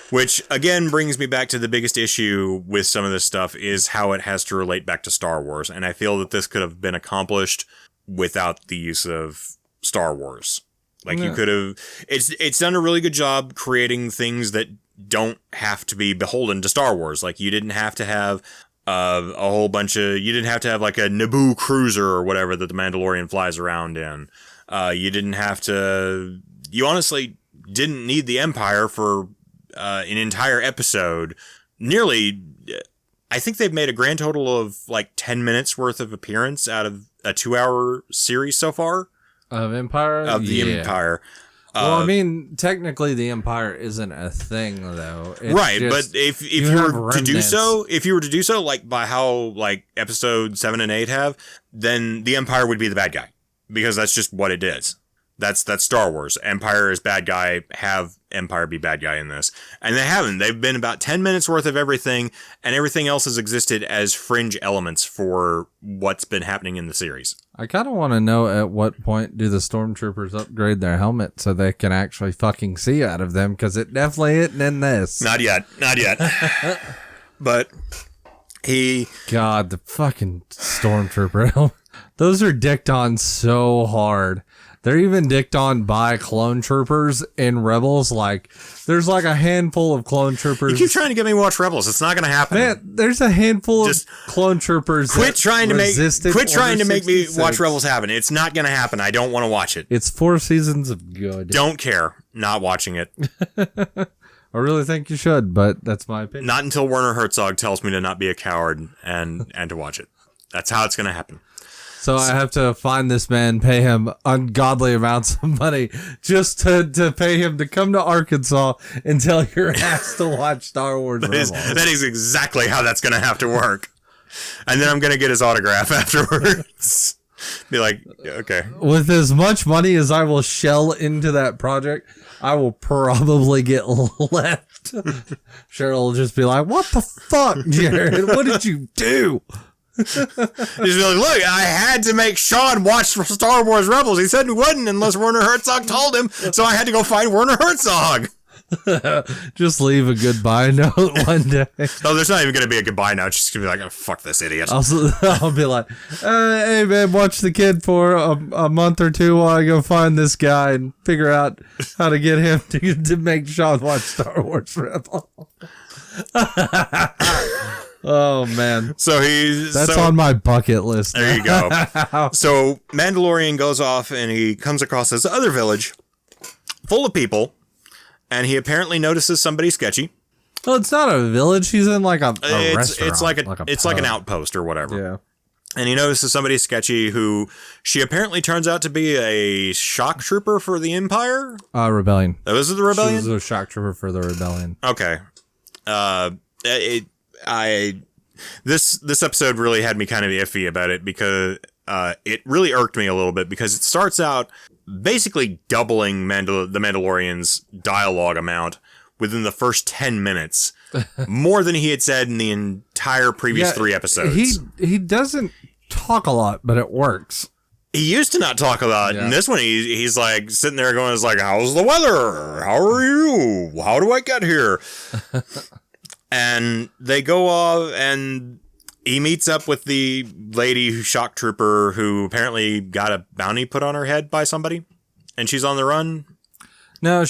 Which, again, brings me back to the biggest issue with some of this stuff is how it has to relate back to Star Wars. And I feel that this could have been accomplished without the use of Star Wars. Like, you could have... It's done a really good job creating things that don't have to be beholden to Star Wars. Like, you didn't have to have a whole bunch of... You didn't have to have, like, a Naboo cruiser or whatever that the Mandalorian flies around in. You didn't have to... You honestly didn't need the Empire for... an entire episode. Nearly, I think they've made a grand total of like 10 minutes worth of appearance out of a 2-hour series so far. Of Empire? Of the Empire. Well, I mean, technically the Empire isn't a thing, though. It's right, just, but if you were to do so, like by how like episode 7 and 8 have, then the Empire would be the bad guy. Because that's just what it is. That's Star Wars. Empire is bad guy. Have Empire be bad guy in this. And they haven't. They've been about 10 minutes worth of everything, and everything else has existed as fringe elements for what's been happening in the series. I kind of want to know at what point do the stormtroopers upgrade their helmet so they can actually fucking see out of them, because it definitely isn't in this. Not yet. But God, the fucking stormtrooper helmet. Those are dicked on so hard. They're even dicked on by clone troopers in Rebels. Like, there's like a handful of clone troopers. You keep trying to get me to watch Rebels. It's not going to happen. Man, there's a handful of clone troopers. Quit trying to make me watch Rebels happen. It's not going to happen. I don't want to watch it. It's 4 seasons of good. Don't care. Not watching it. I really think you should, but that's my opinion. Not until Werner Herzog tells me to not be a coward and to watch it. That's how it's going to happen. So I have to find this man, pay him ungodly amounts of money just to pay him to come to Arkansas and tell your ass to watch Star Wars Rebels. That is exactly how that's going to have to work. And then I'm going to get his autograph afterwards. Be like, okay. With as much money as I will shell into that project, I will probably get left. Cheryl will just be like, what the fuck, Jerrad? What did you do? He's like, look, I had to make Sean watch Star Wars Rebels. He said he wouldn't unless Werner Herzog told him, so I had to go find Werner Herzog. Just leave a goodbye note one day. No, there's not even going to be a goodbye note. She's going to be like, oh, fuck this idiot. I'll be like, hey, man, watch the kid for a month or two while I go find this guy and figure out how to get him to make Sean watch Star Wars Rebels. Oh, man. So that's on my bucket list. There you go. So Mandalorian goes off and he comes across this other village full of people, and he apparently notices somebody sketchy. Well, it's not a village. He's in like a restaurant. It's like an outpost or whatever. Yeah. And he notices somebody sketchy who she apparently turns out to be a shock trooper for the Empire. Rebellion. Oh, is it the Rebellion? She was a shock trooper for the Rebellion. Okay. This episode really had me kind of iffy about it because it really irked me a little bit because it starts out basically doubling the Mandalorian's dialogue amount within the first 10 minutes, more than he had said in the entire previous 3 episodes. He doesn't talk a lot, but it works. He used to not talk a lot. In this one, he's like sitting there going, "It's like, how's the weather? How are you? How do I get here?" And they go off, and he meets up with the lady shock trooper who apparently got a bounty put on her head by somebody, and she's on the run. No,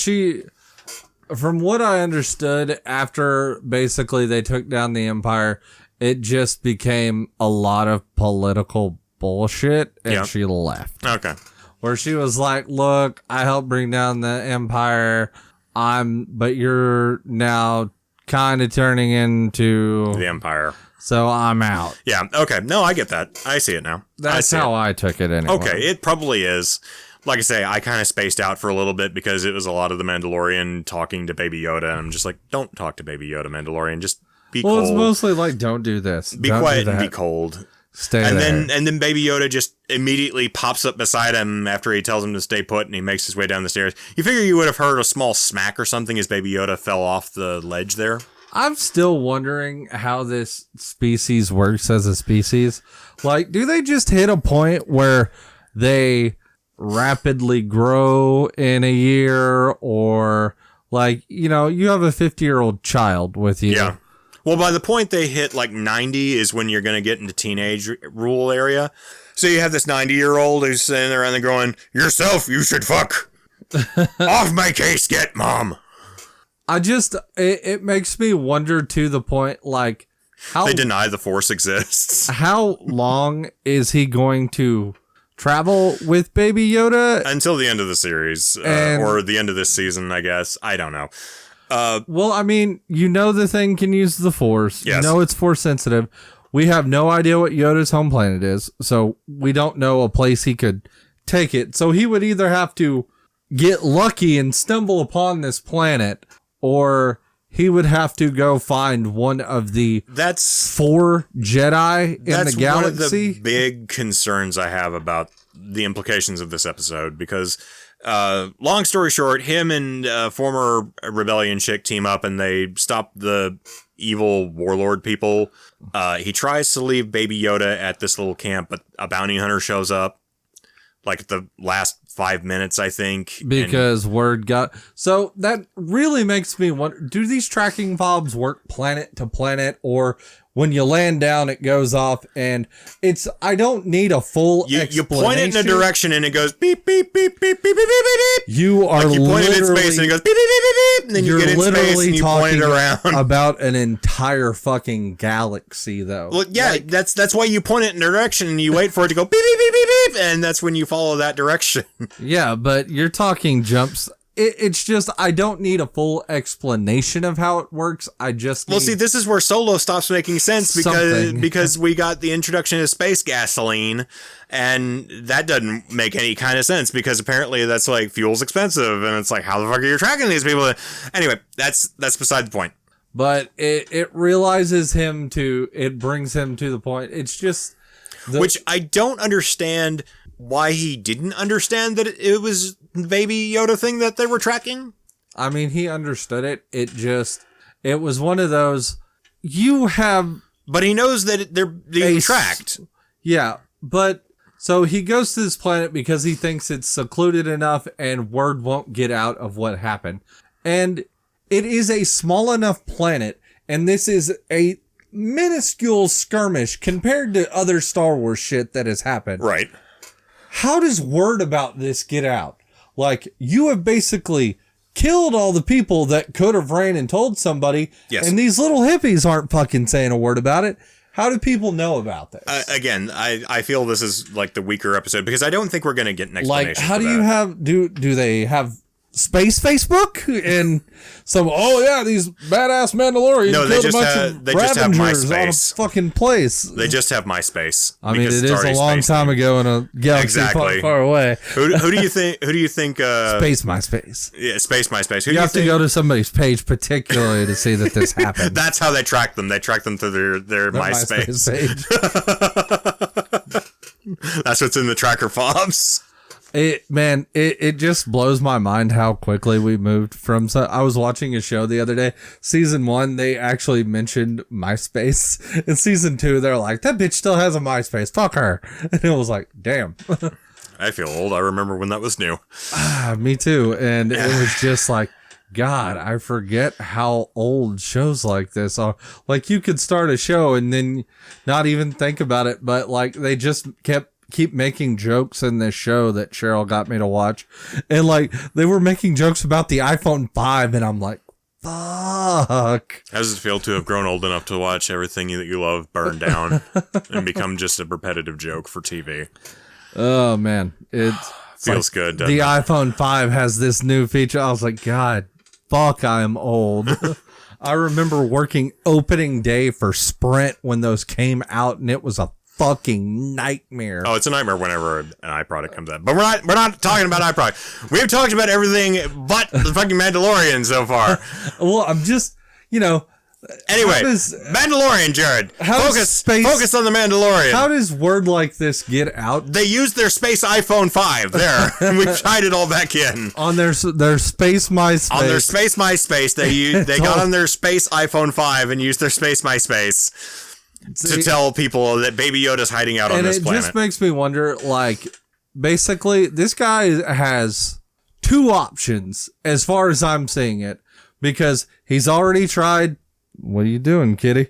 from what I understood, after basically they took down the Empire, it just became a lot of political bullshit, and she left. Okay. Where she was like, look, I helped bring down the Empire, but you're now kind of turning into the Empire, so I'm out. Yeah. Okay. No, I get that. I see it now. That's how I took it anyway. Okay. It probably is. Like I say, I kind of spaced out for a little bit because it was a lot of the Mandalorian talking to Baby Yoda. And I'm just like, don't talk to Baby Yoda, Mandalorian. Just be cold. Well, it's mostly like, don't do this. Be quiet and be cold. Stay and there. then Baby Yoda just immediately pops up beside him after he tells him to stay put, and he makes his way down the stairs. You figure you would have heard a small smack or something as Baby Yoda fell off the ledge there. I'm still wondering how this species works as a species. Like, do they just hit a point where they rapidly grow in a year, or like, you know, you have a 50-year-old child with you. Yeah. Well, by the point they hit like 90 is when you're going to get into teenage rule area. So you have this 90-year-old who's sitting there and they're going, yourself, you should fuck. Off my case, get mom. It makes me wonder to the point, like, how they deny the Force exists. How long is he going to travel with Baby Yoda? Until the end of the series, or the end of this season, I guess. I don't know. Well, I mean, you know the thing can use the Force. Yes. You know it's Force sensitive. We have no idea what Yoda's home planet is, so we don't know a place he could take it. So he would either have to get lucky and stumble upon this planet, or he would have to go find one of the 4 Jedi in the galaxy. That's one of the big concerns I have about the implications of this episode, because long story short, him and former rebellion chick team up and they stop the evil warlord people. He tries to leave Baby Yoda at this little camp, but a bounty hunter shows up like at the last 5 minutes, I think. Because word got... So that really makes me wonder, do these tracking fobs work planet to planet, or when you land down, it goes off and it's... I don't need a full explanation. You point it in a direction and it goes beep, beep, beep, beep, beep, beep, beep, beep. You are like you point it in space and it goes beep, beep, beep, beep, beep, and then you get in space and you point it around. About an entire fucking galaxy, though. Well, yeah, like, that's why you point it in a direction and you wait for it to go beep, beep, beep, beep, beep, and that's when you follow that direction. Yeah, but you're talking jumps. It's just, I don't need a full explanation of how it works. I just need... Well, see, this is where Solo stops making sense because we got the introduction of space gasoline, and that doesn't make any kind of sense because apparently that's like fuel's expensive, and it's like, how the fuck are you tracking these people? Anyway, that's beside the point. But it realizes him to... It brings him to the point. It's just... Which I don't understand why he didn't understand that it was the Baby Yoda thing that they were tracking. I mean, he understood it. It was one of those, you have... But he knows that they're being tracked. Yeah, but... So he goes to this planet because he thinks it's secluded enough and word won't get out of what happened. And it is a small enough planet, and this is a minuscule skirmish compared to other Star Wars shit that has happened. Right. How does word about this get out? Like, you have basically killed all the people that could have ran and told somebody. Yes. And these little hippies aren't fucking saying a word about it. How do people know about this? Again, I feel this is like the weaker episode because I don't think we're going to get an explanation. Like, how do you have, do they have space Facebook and some, these badass Mandalorians killed a bunch of Ravengers on a fucking place. They just have MySpace. I mean, it is a long time ago in a galaxy far, far away. Who do you think? Space MySpace. Yeah, Space MySpace. You have to go to somebody's page particularly to see that this happened. That's how they track them. They track them through their MySpace page. That's what's in the tracker fobs. It just blows my mind how quickly we moved from. So I was watching a show the other day. Season 1, they actually mentioned MySpace. In season 2, they're like, that bitch still has a MySpace. Fuck her. And it was like, damn. I feel old. I remember when that was new. Me too. And it was just like, God, I forget how old shows like this are. Like, you could start a show and then not even think about it, but like they just keep making jokes in this show that Cheryl got me to watch. And like, they were making jokes about the iPhone 5 and I'm like, fuck. How does it feel to have grown old enough to watch everything that you love burn down and become just a repetitive joke for TV? Oh man. It feels good. The iPhone 5 has this new feature. I was like, God, fuck, I am old. I remember working opening day for Sprint when those came out and it was a fucking nightmare. Oh, it's a nightmare whenever an iProduct comes out. But we're not talking about iProduct. We've talked about everything but the fucking Mandalorian so far. Well, I'm just, Anyway, Mandalorian, Jerrad. Focus on the Mandalorian. How does word like this get out? They used their space iPhone 5 there, and we tied it all back in. On their space MySpace. On their space MySpace, they got on their space iPhone 5 and used their space MySpace to tell people that Baby Yoda's hiding out on this planet. And it just makes me wonder, like, basically, this guy has two options as far as I'm seeing it, because he's already tried. What are you doing, kitty?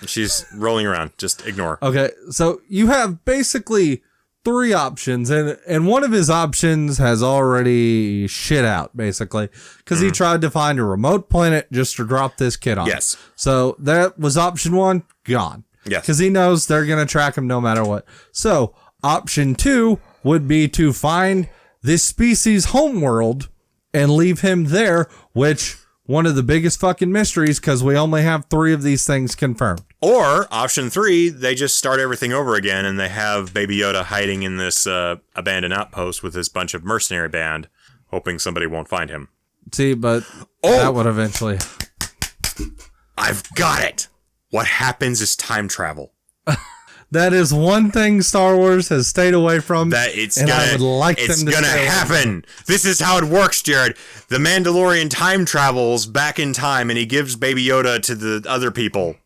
She's rolling around. Just ignore. Okay, so you have basically three options, and one of his options has already shit out, basically, because he tried to find a remote planet just to drop this kid on. Yes. So that was option one, gone. Yes. Because he knows they're going to track him no matter what. So option two would be to find this species' homeworld and leave him there, which... one of the biggest fucking mysteries, because we only have 3 of these things confirmed. Or option 3, they just start everything over again and they have Baby Yoda hiding in this abandoned outpost with this bunch of mercenary band, hoping somebody won't find him. See, but that would eventually... I've got it! What happens is time travel. That is one thing Star Wars has stayed away from. I would like them to happen. This is how it works, Jerrad. The Mandalorian time travels back in time, and he gives Baby Yoda to the other people.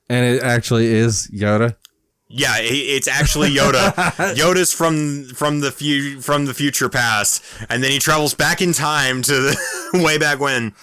And it actually is Yoda. Yeah, it's actually Yoda. Yoda's from the future past, and then he travels back in time to the way back when.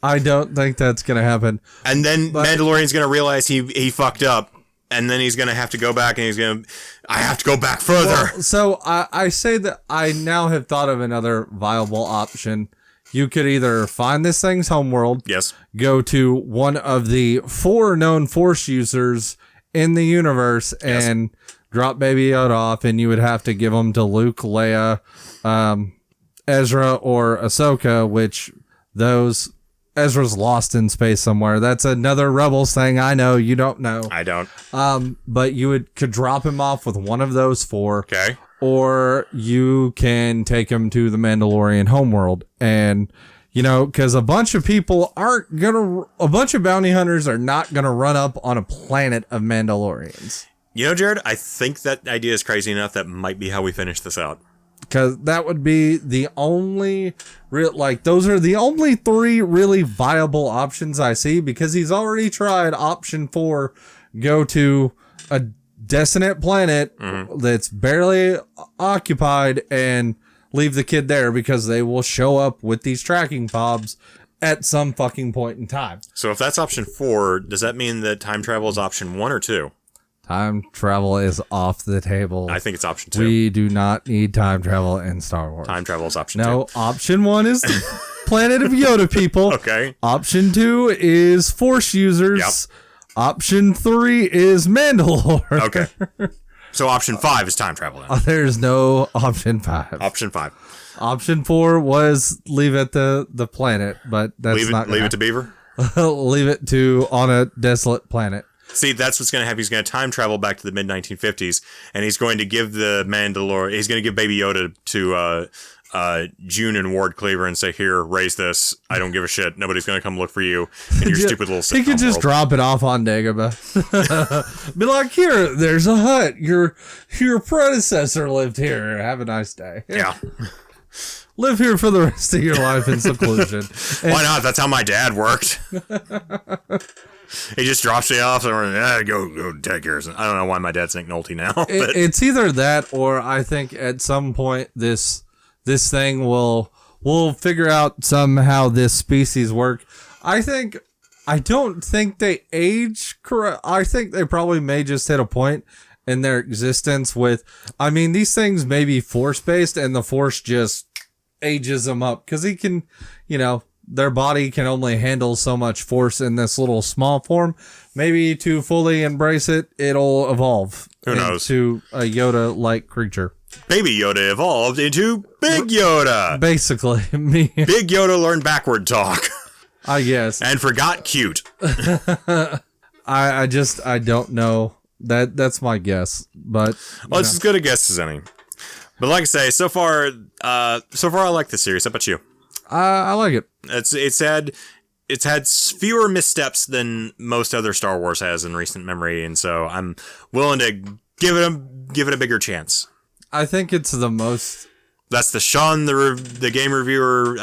I don't think that's gonna happen. And then Mandalorian's gonna realize he fucked up. And then he's going to have to go back and I have to go back further. Well, so I say that I now have thought of another viable option. You could either find this thing's homeworld. Yes. Go to one of the 4 known Force users in the universe and drop Baby Yoda off, and you would have to give them to Luke, Leia, Ezra, or Ahsoka, which Ezra's lost in space somewhere. That's another Rebels thing. I know you don't know. I don't. But you could drop him off with one of those 4. Okay. Or you can take him to the Mandalorian homeworld. And, because a bunch of bounty hunters are not going to run up on a planet of Mandalorians. Jerrad, I think that idea is crazy enough that might be how we finish this out. Because that would be the only those are the only 3 really viable options I see, because he's already tried option 4, go to a desolate planet that's barely occupied and leave the kid there, because they will show up with these tracking fobs at some fucking point in time. So if that's option 4, does that mean that time travel is option 1 or 2? Time travel is off the table. I think it's option 2. We do not need time travel in Star Wars. Time travel is option 2. No, option 1 is the planet of Yoda people. Okay. Option 2 is Force users. Yep. Option 3 is Mandalore. Okay. So option 5 is time travel then. There's no option 5. Option 5. Option 4 was leave it the planet, but that's leave it to Beaver? Leave it to on a desolate planet. See, that's what's going to happen. He's going to time travel back to the mid-1950s, and he's going to give he's going to give Baby Yoda to June and Ward Cleaver and say, here, raise this. I don't give a shit. Nobody's going to come look for you in your stupid little sitcom He could just drop it off on Dagobah. Be like, here, there's a hut. Your predecessor lived here. Have a nice day. Yeah. Live here for the rest of your life in seclusion. Why not? That's how my dad worked. He just drops me off and go take care of something. I don't know why my dad's Nick Nolte now. It's either that, or I think at some point this thing will figure out somehow this species work. I don't think they age correct. I think they probably may just hit a point in their existence these things may be Force based, and the Force just ages them up, because he can, their body can only handle so much force in this little small form. Maybe to fully embrace it, it'll evolve. Who knows? Into a Yoda-like creature. Baby Yoda evolved into Big Yoda. Basically, me. Big Yoda learned backward talk. I guess. And forgot cute. I don't know. That's my guess. But well, it's as good a guess as any. But like I say, so far I like this series. How about you? I like it. It's had it's had fewer missteps than most other Star Wars has in recent memory, and so I'm willing to give it a bigger chance. I think it's the most. That's the Sean, the game reviewer,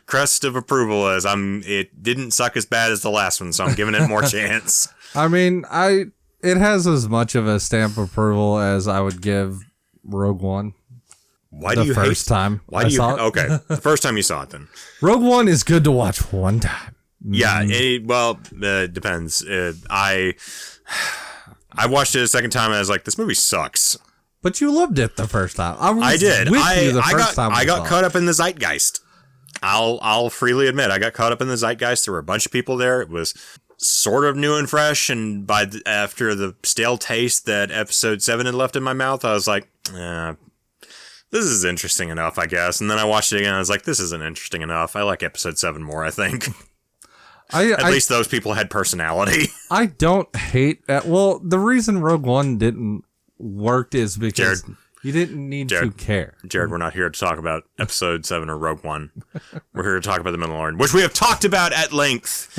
crest of approval. It didn't suck as bad as the last one, so I'm giving it more chance. I mean, it has as much of a stamp of approval as I would give Rogue One. Why do you hate? First time? Why do you? Okay, the first time you saw it, then. Rogue One is good to watch one time. Yeah, it depends. I watched it a second time and I was like, this movie sucks. But you loved it the first time. I did. I got caught up in the zeitgeist. I'll freely admit, I got caught up in the zeitgeist. There were a bunch of people there. It was sort of new and fresh, and after the stale taste that Episode 7 had left in my mouth, I was like, this is interesting enough, I guess. And then I watched it again, and I was like, this isn't interesting enough. I like Episode 7 more, I think. At least those people had personality. I don't hate... well, the reason Rogue One didn't work is because... Jerrad. You didn't need to care. Jerrad, we're not here to talk about Episode 7 or Rogue One. We're here to talk about The Mandalorian, which we have talked about at length.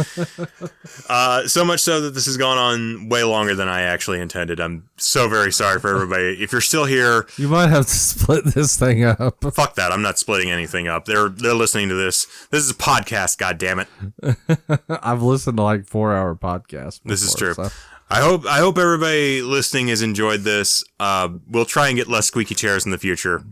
So much so that this has gone on way longer than I actually intended. I'm so very sorry for everybody. If you're still here... You might have to split this thing up. Fuck that. I'm not splitting anything up. They're listening to this. This is a podcast, goddammit. I've listened to like 4-hour podcasts before, this is true. So. I hope everybody listening has enjoyed this. We'll try and get less squeaky chairs in the future.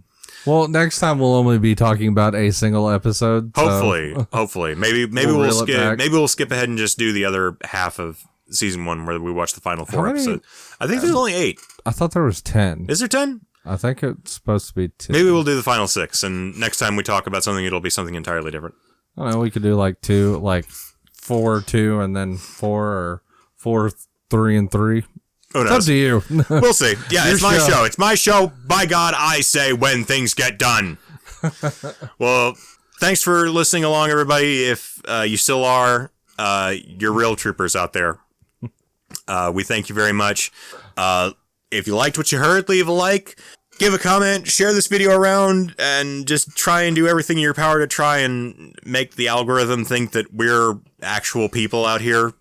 Well, next time we'll only be talking about a single episode. Hopefully. Maybe we'll skip ahead and just do the other half of season 1 where we watch the final 4 episodes. I think there's only 8. I thought there was 10. Is there 10? I think it's supposed to be 2. Maybe we'll do the final 6, and next time we talk about something, it'll be something entirely different. I don't know, we could do like 2, like 4, 2, and then 4 or 4, 3, and 3. Who knows? It's up to you. We'll see. Yeah, it's my show. It's my show. By God, I say when things get done. Well, thanks for listening along, everybody. If you still are, you're real troopers out there. We thank you very much. If you liked what you heard, leave a like, give a comment, share this video around, and just try and do everything in your power to try and make the algorithm think that we're actual people out here.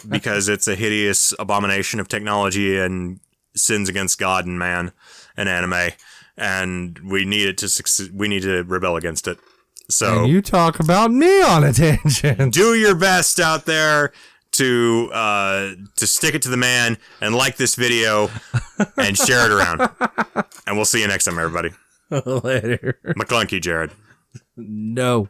Because it's a hideous abomination of technology and sins against God and man and anime, and we need it to succeed. We need to rebel against it. So and you talk about me on a tangent. Do your best out there to stick it to the man and like this video and share it around. And we'll see you next time, everybody. Later. McClunky, Jerrad. No.